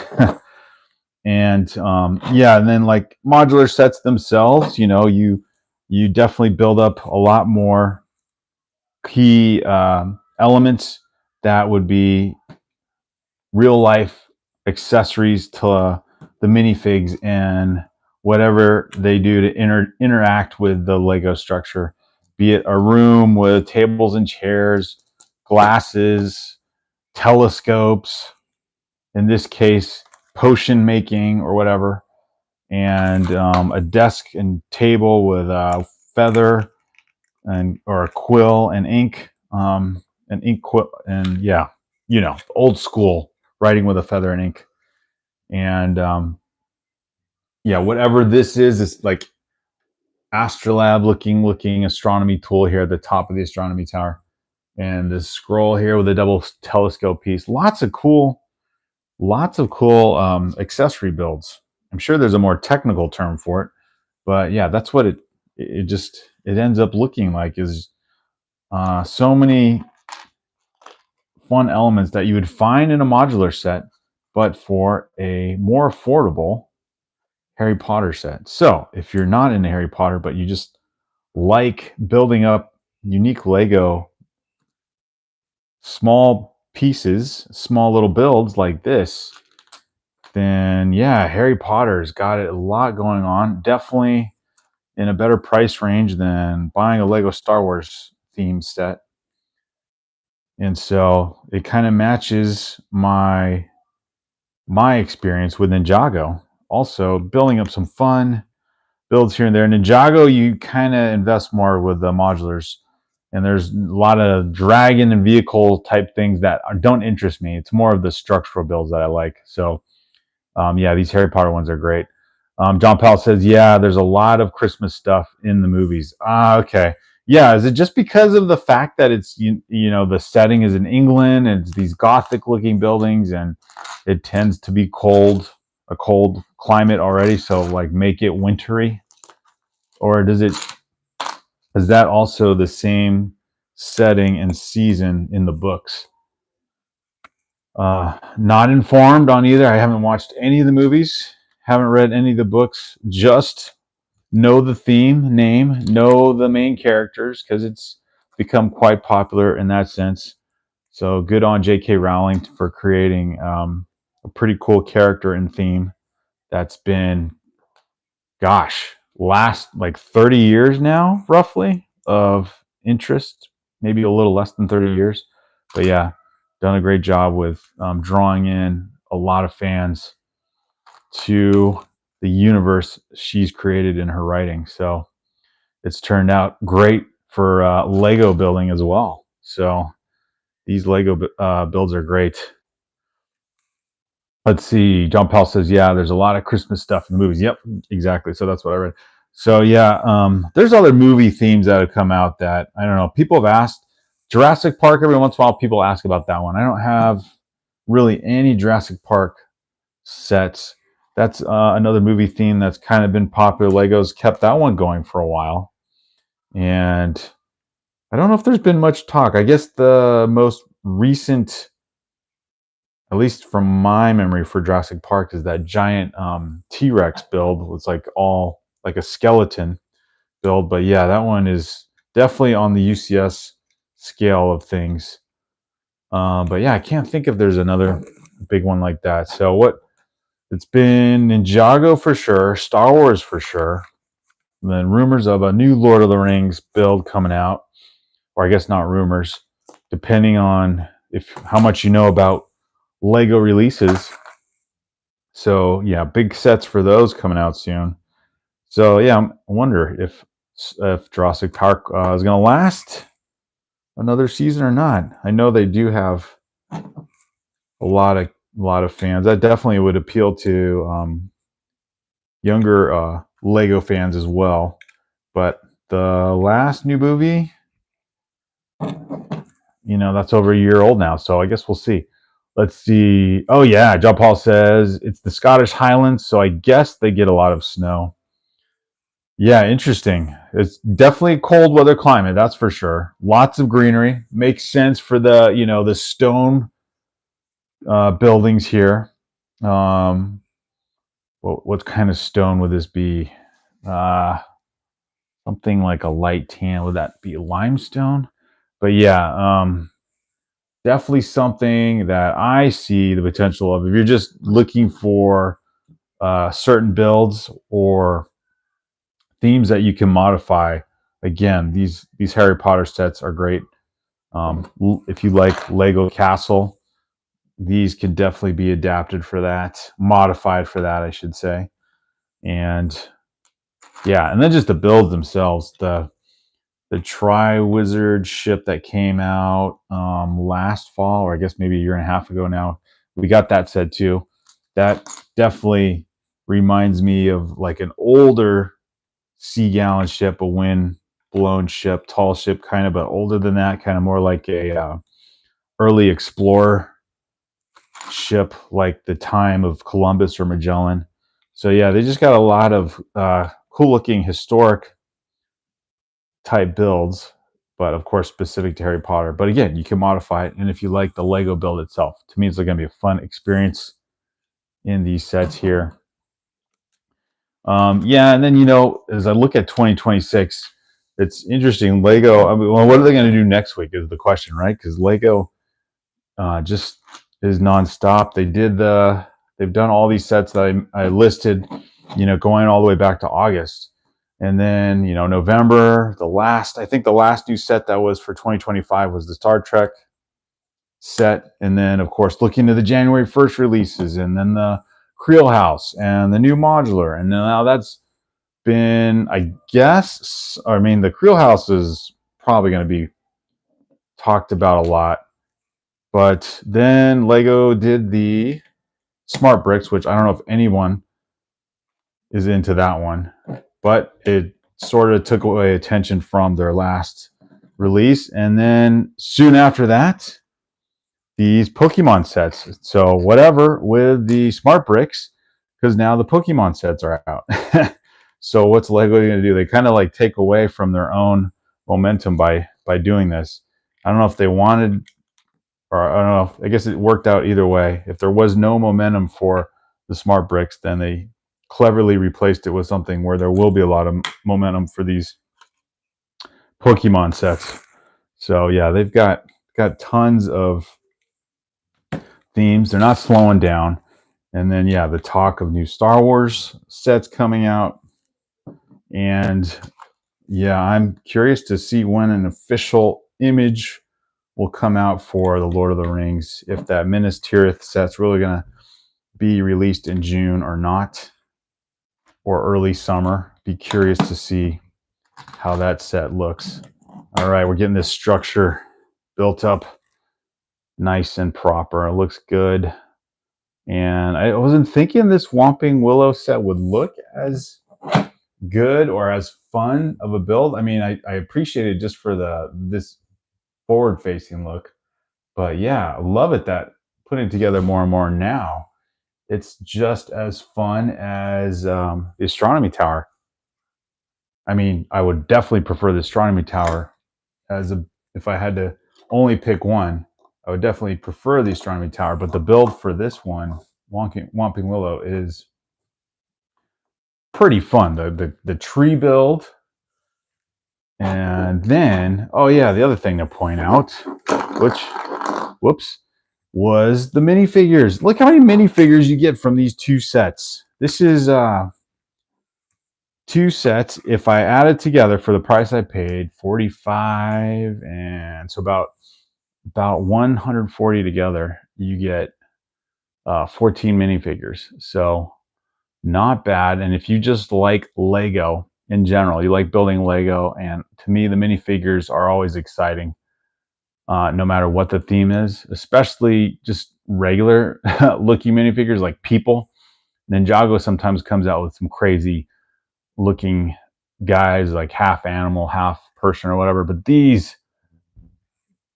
And yeah, and then like modular sets themselves, you definitely build up a lot more key elements that would be real life accessories to the minifigs and whatever they do to interact with the Lego structure, be it a room with tables and chairs, glasses, telescopes, in this case, potion making or whatever, and a desk and table with a feather and or a quill and ink, an ink quill, and yeah, old school writing with a feather and ink. And yeah, whatever this is like astrolabe looking astronomy tool here at the top of the astronomy tower, and this scroll here with a double telescope piece. Lots of cool accessory builds. I'm sure there's a more technical term for it, but yeah, that's what it ends up looking like, is so many fun elements that you would find in a modular set, but for a more affordable Harry Potter set. So if you're not into Harry Potter, but you just like building up unique Lego small pieces, small little builds like this, then yeah, Harry Potter's got a lot going on. Definitely in a better price range than buying a Lego Star Wars themed set. And so it kind of matches my experience with Ninjago. Also, building up some fun builds here and there. Ninjago, you kind of invest more with the modulars, and there's a lot of dragon and vehicle type things that don't interest me. It's more of the structural builds that I like. So yeah, these Harry Potter ones are great. John Powell says, yeah, there's a lot of Christmas stuff in the movies. Okay. Yeah, is it just because of the fact that it's, the setting is in England and it's these gothic looking buildings and it tends to be a cold climate already, so like make it wintry? Or is that also the same setting and season in the books? Not informed on either. I haven't watched any of the movies, haven't read any of the books, just know the theme name, know the main characters because it's become quite popular in that sense. So good on J.K. Rowling for creating a pretty cool character and theme that's been, gosh, last like 30 years now, roughly, of interest, maybe a little less than 30 years. But yeah, done a great job with drawing in a lot of fans to the universe she's created in her writing. So it's turned out great for Lego building as well. So these Lego builds are great. Let's see. John Powell says, yeah, there's a lot of Christmas stuff in the movies. Yep, exactly. So that's what I read. So yeah, there's other movie themes that have come out that, I don't know, people have asked. Jurassic Park, every once in a while people ask about that one. I don't have really any Jurassic Park sets. That's another movie theme that's kind of been popular. Lego's kept that one going for a while. And I don't know if there's been much talk. I guess the most recent, at least from my memory, for Jurassic Park is that giant T-Rex build. It's like all like a skeleton build. But yeah, that one is definitely on the UCS scale of things. But yeah, I can't think if there's another big one like that. So it's been Ninjago for sure, Star Wars for sure, and then rumors of a new Lord of the Rings build coming out, or I guess not rumors, depending on how much you know about Lego releases. So yeah, big sets for those coming out soon. So yeah, I wonder if Jurassic Park is going to last another season or not. I know they do have a lot of fans. That definitely would appeal to younger Lego fans as well. But the last new movie, that's over a year old now, so I guess we'll see. Let's see. Oh yeah, John Paul says it's the Scottish Highlands, so I guess they get a lot of snow. Yeah, interesting. It's definitely a cold weather climate, that's for sure. Lots of greenery. Makes sense for the stone buildings here. What kind of stone would this be? Something like a light tan. Would that be limestone? But yeah, definitely something that I see the potential of. If you're just looking for certain builds or themes that you can modify, again, these Harry Potter sets are great. If you like Lego Castle, these can definitely be adapted for that, modified for that, I should say. And yeah, and then just the builds themselves, the Tri-Wizard ship that came out last fall, or I guess maybe a year and a half ago now. We got that set too. That definitely reminds me of like an older Sea Galleon ship, a wind-blown ship, tall ship, kind of, but older than that, kind of more like a early explorer ship, like the time of Columbus or Magellan. So yeah, they just got a lot of cool-looking historic type builds, but of course specific to Harry Potter. But again, you can modify it, and if you like the Lego build itself, to me it's going to be a fun experience in these sets here. Yeah, and then as I look at 2026, it's interesting. Lego. I mean, well, what are they going to do next week is the question, right? Because Lego just is nonstop. They've done all these sets that I listed, going all the way back to August. And then, November, I think the last new set that was for 2025 was the Star Trek set. And then, of course, looking to the January 1st releases, and then the Creel House and the new modular. And now that's been, I mean, the Creel House is probably going to be talked about a lot. But then Lego did the Smart Bricks, which I don't know if anyone is into that one, but it sort of took away attention from their last release. And then soon after that, these Pokemon sets. So whatever with the Smart Bricks, because now the Pokemon sets are out. So what's Lego going to do? They kind of like take away from their own momentum by doing this. I don't know if they wanted, or I don't know. I guess it worked out either way. If there was no momentum for the Smart Bricks, then they cleverly replaced it with something where there will be a lot of momentum for these Pokemon sets. So yeah, they've got tons of themes. They're not slowing down. And then yeah, the talk of new Star Wars sets coming out. And yeah, I'm curious to see when an official image will come out for the Lord of the Rings, if that Minas Tirith set's really going to be released in June or not, or early summer. Be curious to see how that set looks. All right, we're getting this structure built up nice and proper. It looks good. And I wasn't thinking this Whomping Willow set would look as good or as fun of a build. I mean, I appreciate it just for this forward-facing look. But yeah, I love it that putting together more and more now, it's just as fun as the astronomy tower. I mean, I would definitely prefer the astronomy tower if I had to only pick one. I would definitely prefer the astronomy tower, but the build for this one, Whomping Willow, is pretty fun. The tree build, and then the other thing to point out, was the minifigures. Look how many minifigures you get from these two sets. This is two sets. If I add it together for the price I paid, 45, and so about 140 together, you get 14 minifigures. So not bad. And if you just like Lego in general, you like building Lego, and to me the minifigures are always exciting, no matter what the theme is, especially just regular looking minifigures like people. Ninjago sometimes comes out with some crazy looking guys, like half animal, half person or whatever. But these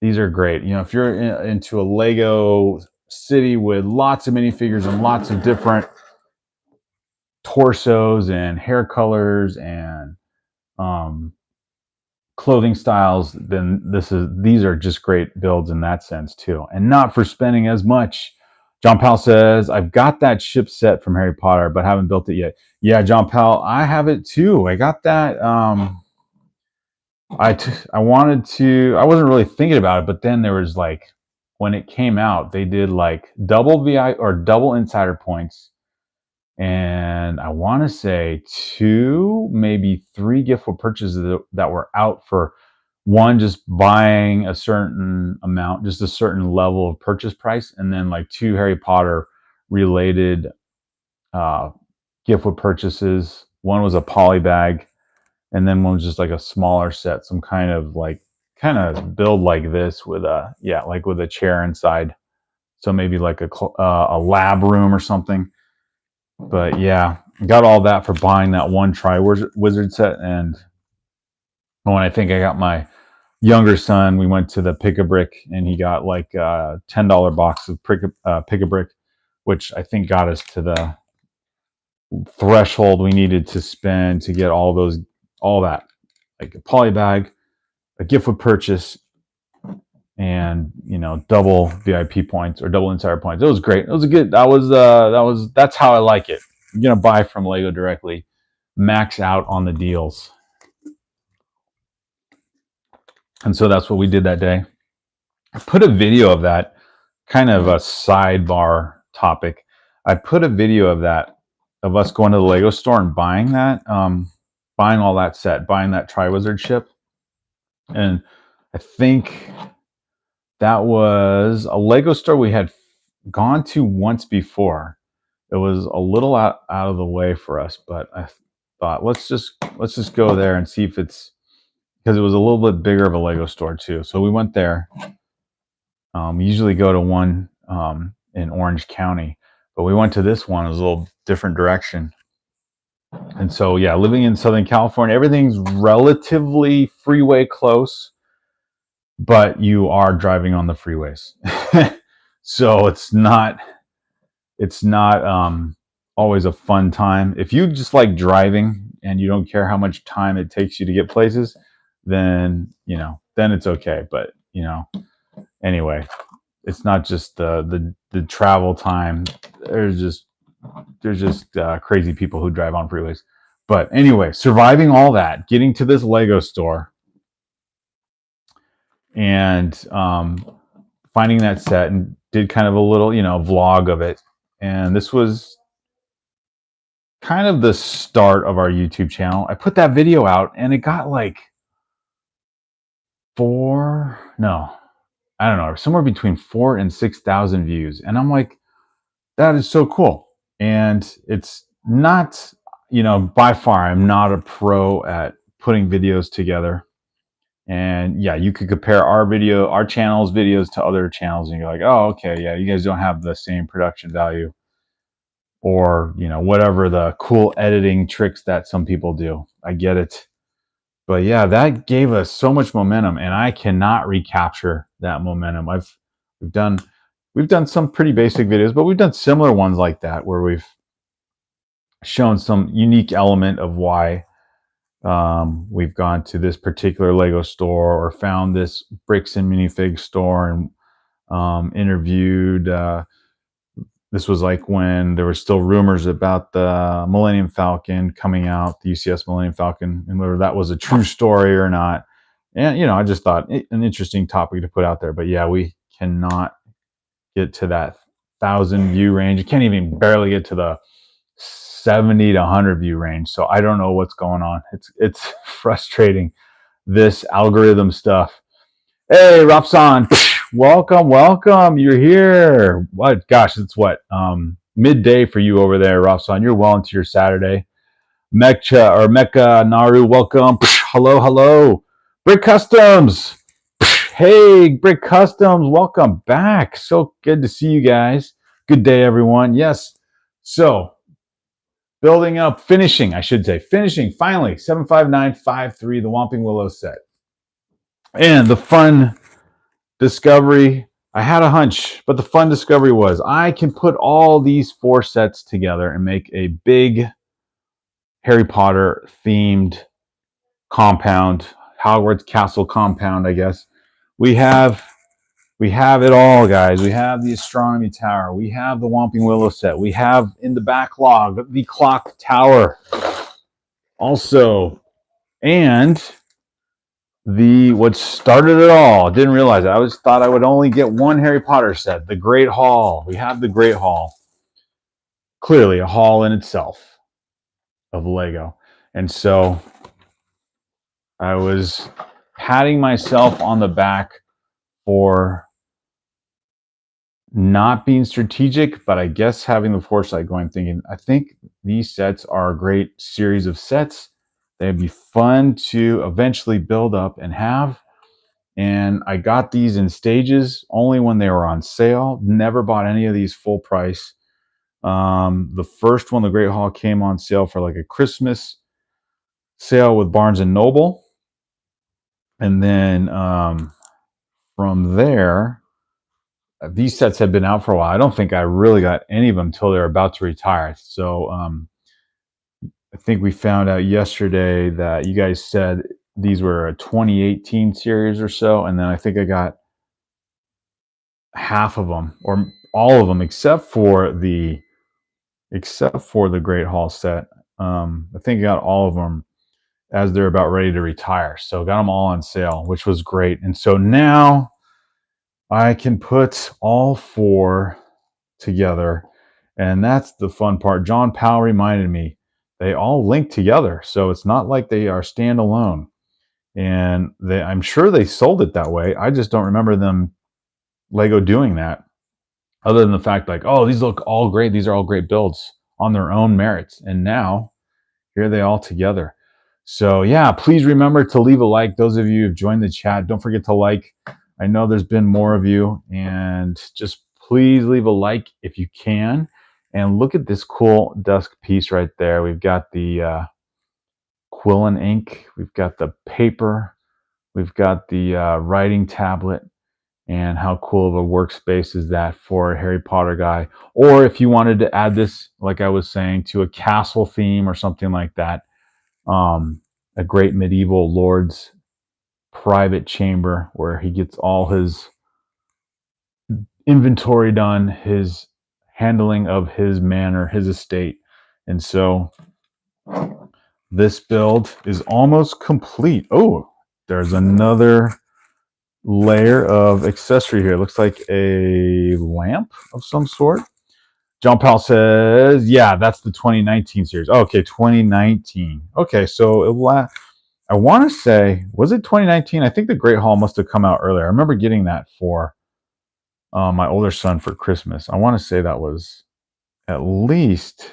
are great. You know, if you're into a Lego city with lots of minifigures and lots of different torsos and hair colors and clothing styles, then these are just great builds in that sense too, and not for spending as much. John Powell says, I've got that ship set from Harry Potter, but haven't built it yet. Yeah, John Powell, I have it too. I got that. I wanted to, I wasn't really thinking about it, but then there was like, when it came out, they did like double VI or double insider points. And I want to say 2, maybe 3 gift with purchases that were out for one, just buying a certain amount, just a certain level of purchase price. And then like 2 Harry Potter related gift with purchases. One was a poly bag, and then one was just like a smaller set, some kind of build like this with like with a chair inside. So maybe like a lab room or something. But yeah, got all that for buying that one Tri-Wizard set. And when I think I got my younger son, we went to the Pick-a-Brick, and he got like a $10 box of Pick-a-Brick, which I think got us to the threshold we needed to spend to get all that, like a poly bag, a gift with purchase, and double VIP points or double insider points. It was great. It was a good. That's how I like it. You're gonna buy from Lego directly, max out on the deals, and so that's what we did that day. I put a video of that, kind of a sidebar topic. I put a video of that, of us going to the Lego store and buying that, buying all that set, buying that Tri-Wizard ship, and I think that was a Lego store we had gone to once before. It was a little out of the way for us, but I thought let's just go there and see if it's, because it was a little bit bigger of a Lego store too. So we went there. We usually go to one in Orange County, but we went to this one. It was a little different direction. And so yeah, living in Southern California, everything's relatively freeway close, but you are driving on the freeways. So it's not always a fun time. If you just like driving and you don't care how much time it takes you to get places, then it's okay. But anyway, it's not just the travel time. There's just crazy people who drive on freeways. But anyway, surviving all that, getting to this Lego store, and finding that set, and did kind of a little vlog of it. And this was kind of the start of our YouTube channel. I put that video out, and it got like somewhere between 4,000 and 6,000 views. And I'm like, that is so cool. And it's not, by far, I'm not a pro at putting videos together. And yeah, you could compare our channel's videos to other channels, and you're like, oh, okay, yeah, you guys don't have the same production value, or whatever the cool editing tricks that some people do. I get it. But yeah, that gave us so much momentum, and I cannot recapture that momentum. We've done some pretty basic videos, but we've done similar ones like that where we've shown some unique element of why we've gone to this particular Lego store, or found this bricks and minifig store, and interviewed. This was like when there were still rumors about the Millennium Falcon coming out, the UCS Millennium Falcon, and whether that was a true story or not. And, I just thought an interesting topic to put out there. But yeah, we cannot get to that 1,000 view range. You can't even barely get to the 70 to 100 view range. So I don't know what's going on. It's frustrating, this algorithm stuff. Hey, Rapsan, welcome. You're here. What? Gosh, it's what? Midday for you over there, Rapsan. You're well into your Saturday. Mecca Naru, welcome. Hello. Brick Customs. Hey, Brick Customs, welcome back. So good to see you guys. Good day, everyone. Yes. So building up, finishing, I should say, finishing finally 75953, the Whomping Willow set. And the fun discovery, I had a hunch, but the fun discovery was I can put all these 4 sets together and make a big Harry Potter themed compound, Hogwarts Castle compound, I guess. We have it all, guys. We have the astronomy tower. We have the Whomping Willow set. We have in the backlog the clock tower. Also, and what started it all, didn't realize it. I thought I would only get one Harry Potter set, the Great Hall. We have the Great Hall. Clearly a hall in itself of Lego. And so I was patting myself on the back for not being strategic, but I guess having the foresight going, thinking, I think these sets are a great series of sets. They'd be fun to eventually build up and have. And I got these in stages only when they were on sale. Never bought any of these full price. The first one, the Great Hall, came on sale for like a Christmas sale with Barnes and Noble. And then from there, these sets had been out for a while. I don't think I really got any of them until they were about to retire. So I think we found out yesterday that you guys said these were a 2018 series or so. And then I think I got half of them or all of them except for the Great Hall set. I think I got all of them as they're about ready to retire. So got them all on sale, which was great. And so now I can put all 4 together, and that's the fun part. John Powell reminded me they all link together, so it's not like they are standalone. And I'm sure they sold it that way. I just don't remember them Lego doing that, other than the fact like, oh, these look all great. These are all great builds on their own merits. And now here they all together. So yeah, please remember to leave a like. Those of you who've joined the chat, don't forget to like. I know there's been more of you, and just please leave a like if you can. And look at this cool desk piece right there. We've got the quill and ink. We've got the paper. We've got the writing tablet. And how cool of a workspace is that for a Harry Potter guy? Or if you wanted to add this, like I was saying, to a castle theme or something like that, a great medieval lord's private chamber where he gets all his inventory done, his handling of his manor, his estate. And so this build is almost complete. Oh, there's another layer of accessory here. It looks like a lamp of some sort. John Powell says, yeah, that's the 2019 series. Oh, okay, 2019. Okay, so I want to say, was it 2019? I think the Great Hall must have come out earlier. I remember getting that for my older son for Christmas. I want to say that was at least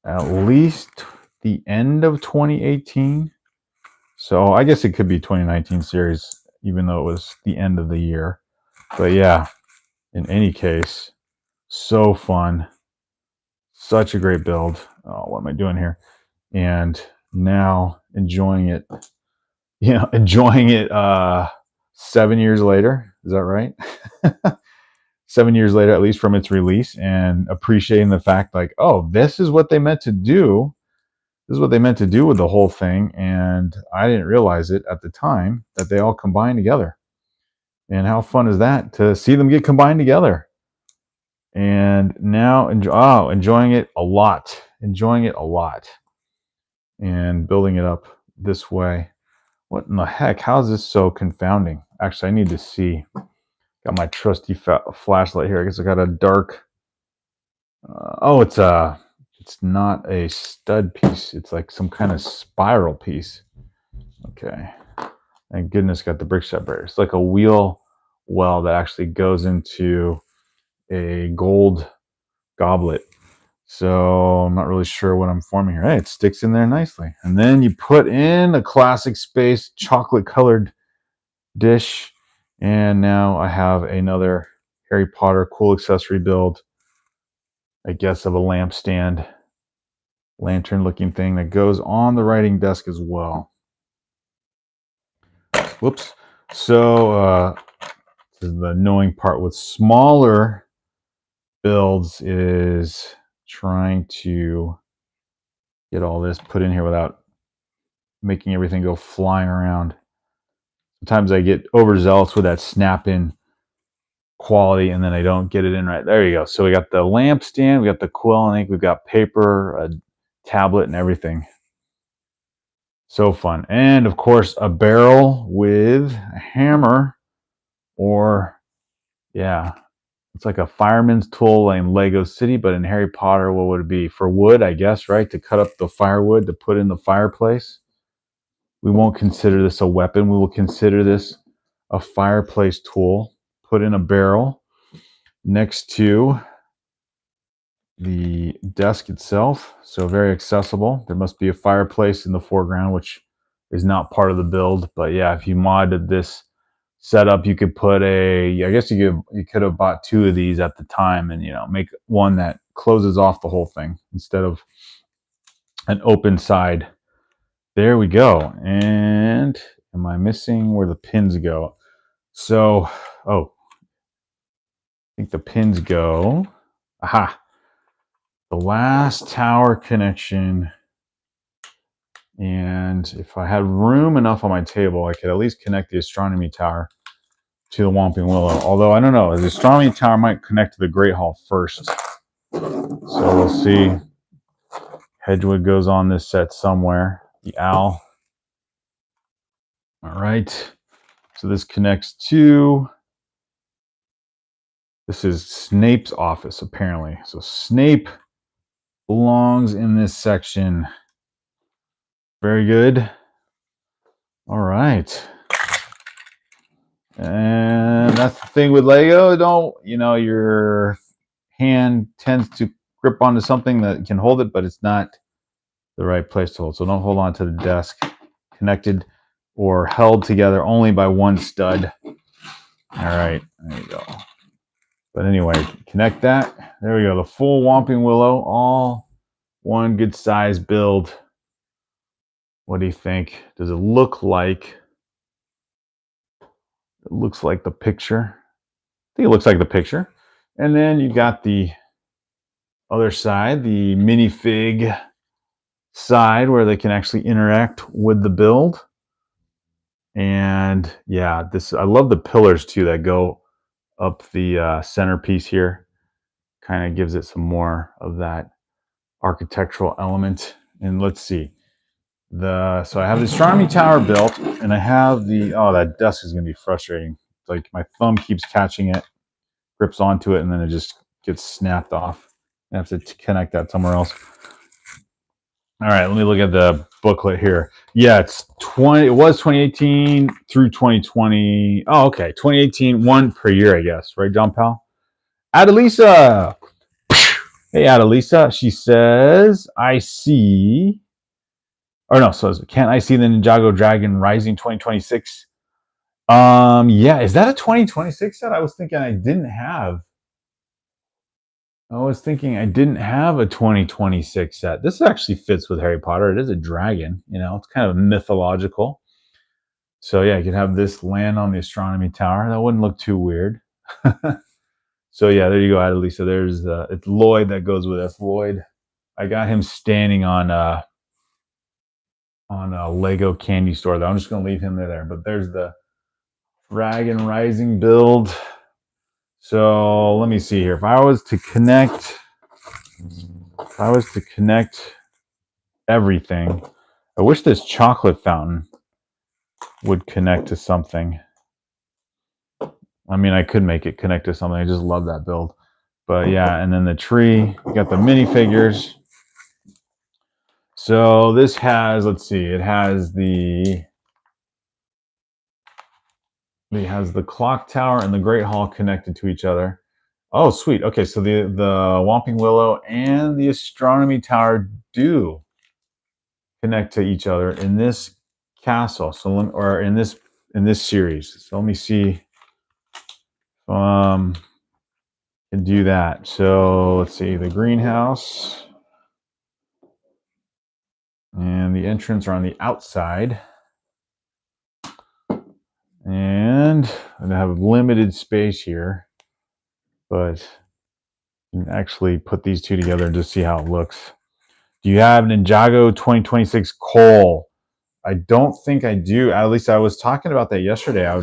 the end of 2018. So I guess it could be 2019 series, even though it was the end of the year. But yeah, in any case, so fun. Such a great build. Oh, what am I doing here? And now enjoying it. Enjoying it 7 years later. Is that right? 7 years later, at least from its release, and appreciating the fact like, oh, this is what they meant to do. This is what they meant to do with the whole thing. And I didn't realize it at the time that they all combined together. And how fun is that to see them get combined together? And now enjoying it a lot. Enjoying it a lot. And building it up this way. What in the heck? How is this so confounding? Actually, I need to see. Got my trusty flashlight here. I guess I got a dark. It's not a stud piece. It's like some kind of spiral piece. Okay. Thank goodness got the brick separator. It's like a wheel well that actually goes into a gold goblet. So I'm not really sure what I'm forming here. Hey, it sticks in there nicely. And then you put in a classic space chocolate colored dish. And now I have another Harry Potter cool accessory build, I guess, of a lampstand. lantern looking thing that goes on the writing desk as well. Whoops. So this is the annoying part with smaller builds, is trying to get all this put in here without making everything go flying around. Sometimes I get overzealous with that snap-in quality and then I don't get it in right. There you go. So we got the lamp stand, we got the quill ink, we've got paper, a tablet, and everything. So fun. And of course, a barrel with a hammer, or yeah, it's like a fireman's tool in Lego City, but in Harry Potter, what would it be? For wood, I guess, right? To cut up the firewood to put in the fireplace. We won't consider this a weapon. We will consider this a fireplace tool put in a barrel next to the desk itself. So very accessible. There must be a fireplace in the foreground, which is not part of the build. But yeah, if you modded this setup, you could put I guess you could have bought two of these at the time and, make one that closes off the whole thing instead of an open side. There we go. And am I missing where the pins go? So, I think the pins go. Aha. The last tower connection. And if I had room enough on my table, I could at least connect the astronomy tower to the Whomping Willow. Although, I don't know. The astronomy tower might connect to the Great Hall first. So we'll see. Hedgewood goes on this set somewhere. The owl. All right. So this connects to... This is Snape's office, apparently. So Snape belongs in this section. Very good. All right. And that's the thing with Lego. Your hand tends to grip onto something that can hold it, but it's not the right place to hold. So don't hold on to the desk. Connected or held together only by one stud. All right, there you go. But anyway, connect that. There we go. The full Whomping Willow, all one good size build. What do you think? Does it look like? It looks like the picture. I think it looks like the picture. And then you got the other side, the minifig side, where they can actually interact with the build. And yeah, I love the pillars too that go up the centerpiece here. Kind of gives it some more of that architectural element. And let's see. So I have the astronomy tower built, and I have that desk is going to be frustrating. Like my thumb keeps catching it, grips onto it, and then it just gets snapped off. I have to connect that somewhere else. All right, let me look at the booklet here. Yeah, it was 2018 through 2020. Oh, okay. 2018, one per year, I guess. Right, John Powell? Adelisa. Hey, Adelisa. She says, I see. Or no, so can I see the Ninjago Dragon Rising 2026? Yeah, is that a 2026 set? I was thinking I didn't have a 2026 set. This actually fits with Harry Potter. It is a dragon, it's kind of mythological. So yeah, you could have this land on the astronomy tower. That wouldn't look too weird. So yeah, there you go, Adelisa. There's it's Lloyd that goes with us. Lloyd, I got him standing on a Lego candy store, though. I'm just gonna leave him there. But there's the Dragon Rising build. So let me see here. If I was to connect everything, I wish this chocolate fountain would connect to something. I mean, I could make it connect to something. I just love that build. But yeah, and then the tree, you got the minifigures. So this has, let's see, it has the clock tower and the Great Hall connected to each other. Oh, sweet. Okay, so the Whomping Willow and the astronomy tower do connect to each other in this castle. Or in this series. So let me see. Can do that. So let's see, the greenhouse. And the entrance are on the outside. And I have limited space here, but you can actually put these two together and just see how it looks. Do you have Ninjago 2026 Cole? I don't think I do. At least I was talking about that yesterday. I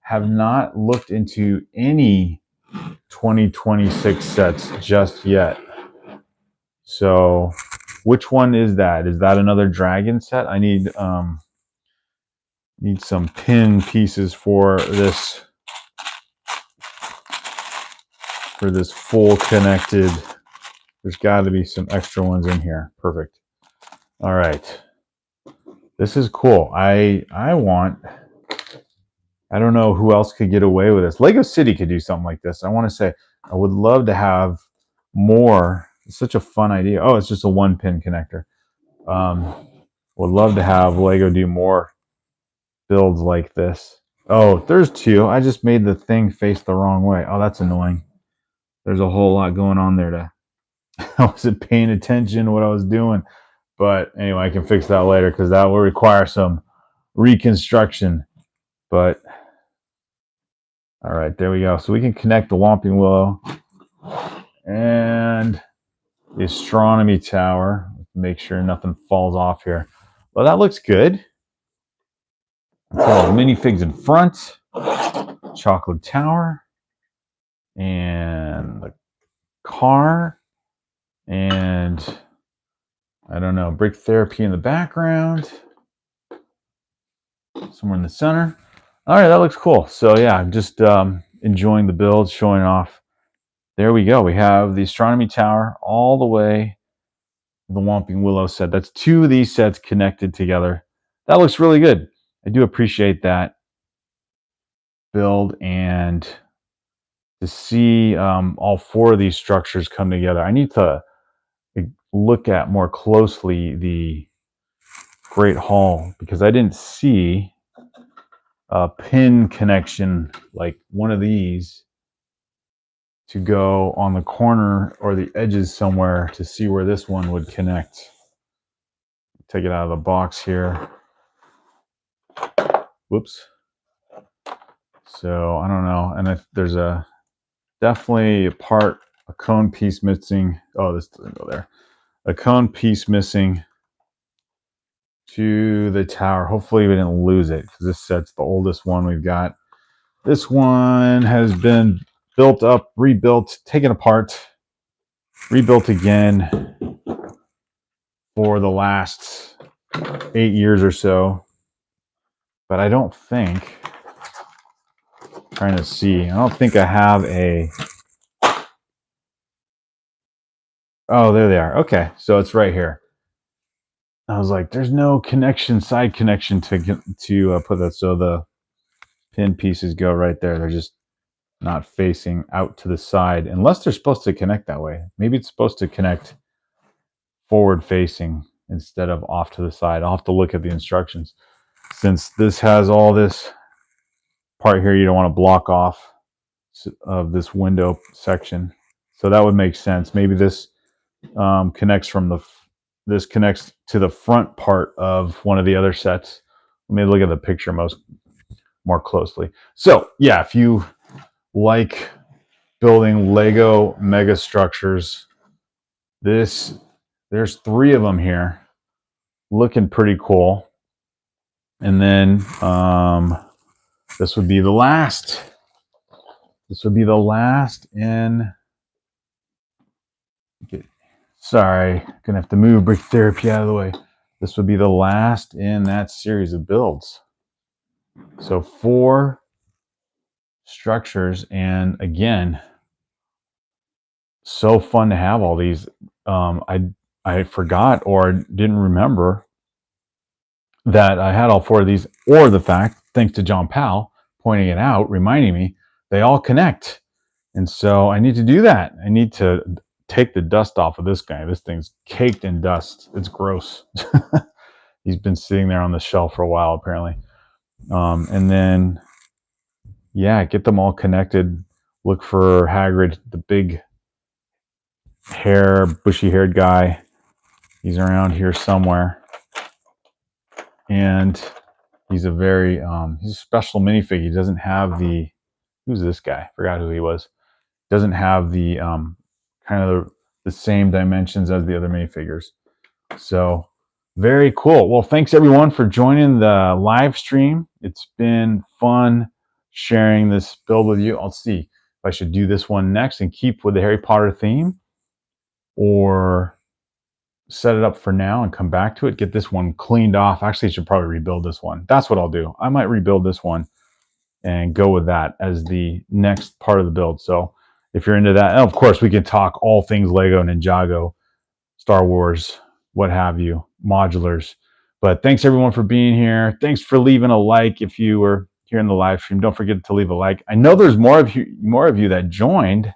have not looked into any 2026 sets just yet. So which one is that? Is that another dragon set? I need some pin pieces for this full connected. There's got to be some extra ones in here. Perfect. All right. This is cool. I don't know who else could get away with this. Lego City could do something like this. I want to say I would love to have more. It's such a fun idea. Oh, it's just a 1-pin connector. Would love to have Lego do more builds like this. Oh, there's 2. I just made the thing face the wrong way. Oh, that's annoying. There's a whole lot going on there. I wasn't paying attention to what I was doing. But anyway, I can fix that later because that will require some reconstruction. But all right, there we go. So we can connect the Whomping Willow and the astronomy tower. Make sure nothing falls off here. Well, that looks good. Minifigs in front, chocolate tower, and the car, and I don't know, brick therapy in the background, somewhere in the center. All right, that looks cool. So yeah, I'm just enjoying the build, showing off. There we go. We have the astronomy tower all the way to the Whomping Willow set. That's 2 of these sets connected together. That looks really good. I do appreciate that build, and to see all 4 of these structures come together. I need to look at more closely the Great Hall because I didn't see a pin connection like one of these to go on the corner or the edges somewhere to see where this one would connect. Take it out of the box here. Whoops. So I don't know. And if there's definitely a cone piece missing. Oh, this doesn't go there. A cone piece missing to the tower. Hopefully we didn't lose it because this set's the oldest one we've got. This one has been built up, rebuilt, taken apart, rebuilt again for the last 8 years or so. But I don't think, trying to see, I don't think I have a, oh, there they are. Okay, so it's right here. I was like, there's no connection, side connection to put that. So the pin pieces go right there. They're just not facing out to the side unless they're supposed to connect that way. Maybe it's supposed to connect forward facing instead of off to the side. I'll have to look at the instructions. Since this has all this part here, you don't want to block off of this window section. So that would make sense. Maybe this connects to the front part of one of the other sets. Let me look at the picture more closely. So yeah, if you like building Lego mega structures, there's 3 of them here, looking pretty cool. And then this would be the last. This would be the last in. Sorry, gonna have to move Brick Therapy out of the way. This would be the last in that series of builds. So 4 structures, and again, so fun to have all these. I forgot or didn't remember that I had all 4 of these, or the fact, thanks to John Powell pointing it out, reminding me, they all connect. And so I need to do that. I need to take the dust off of this guy. This thing's caked in dust. It's gross. He's been sitting there on the shelf for a while, apparently. And then, yeah, get them all connected. Look for Hagrid, the big bushy-haired guy. He's around here somewhere. And he's a very, he's a special minifig. He doesn't have the, who's this guy? Forgot who he was. Doesn't have the kind of the same dimensions as the other minifigures. So very cool. Well, thanks everyone for joining the live stream. It's been fun sharing this build with you. I'll see if I should do this one next and keep with the Harry Potter theme, or set it up for now and come back to it, get this one cleaned off. Actually, I should probably rebuild this one. That's what I'll do. I might rebuild this one and go with that as the next part of the build. So if you're into that, and of course we can talk all things Lego, Ninjago, Star Wars, what have you, modulars. But thanks everyone for being here. Thanks for leaving a like if you were here in the live stream. Don't forget to leave a like. I know there's more of you that joined,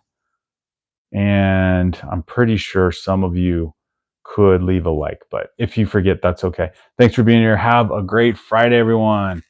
and I'm pretty sure some of you could leave a like, but if you forget, that's okay. Thanks for being here. Have a great Friday, everyone.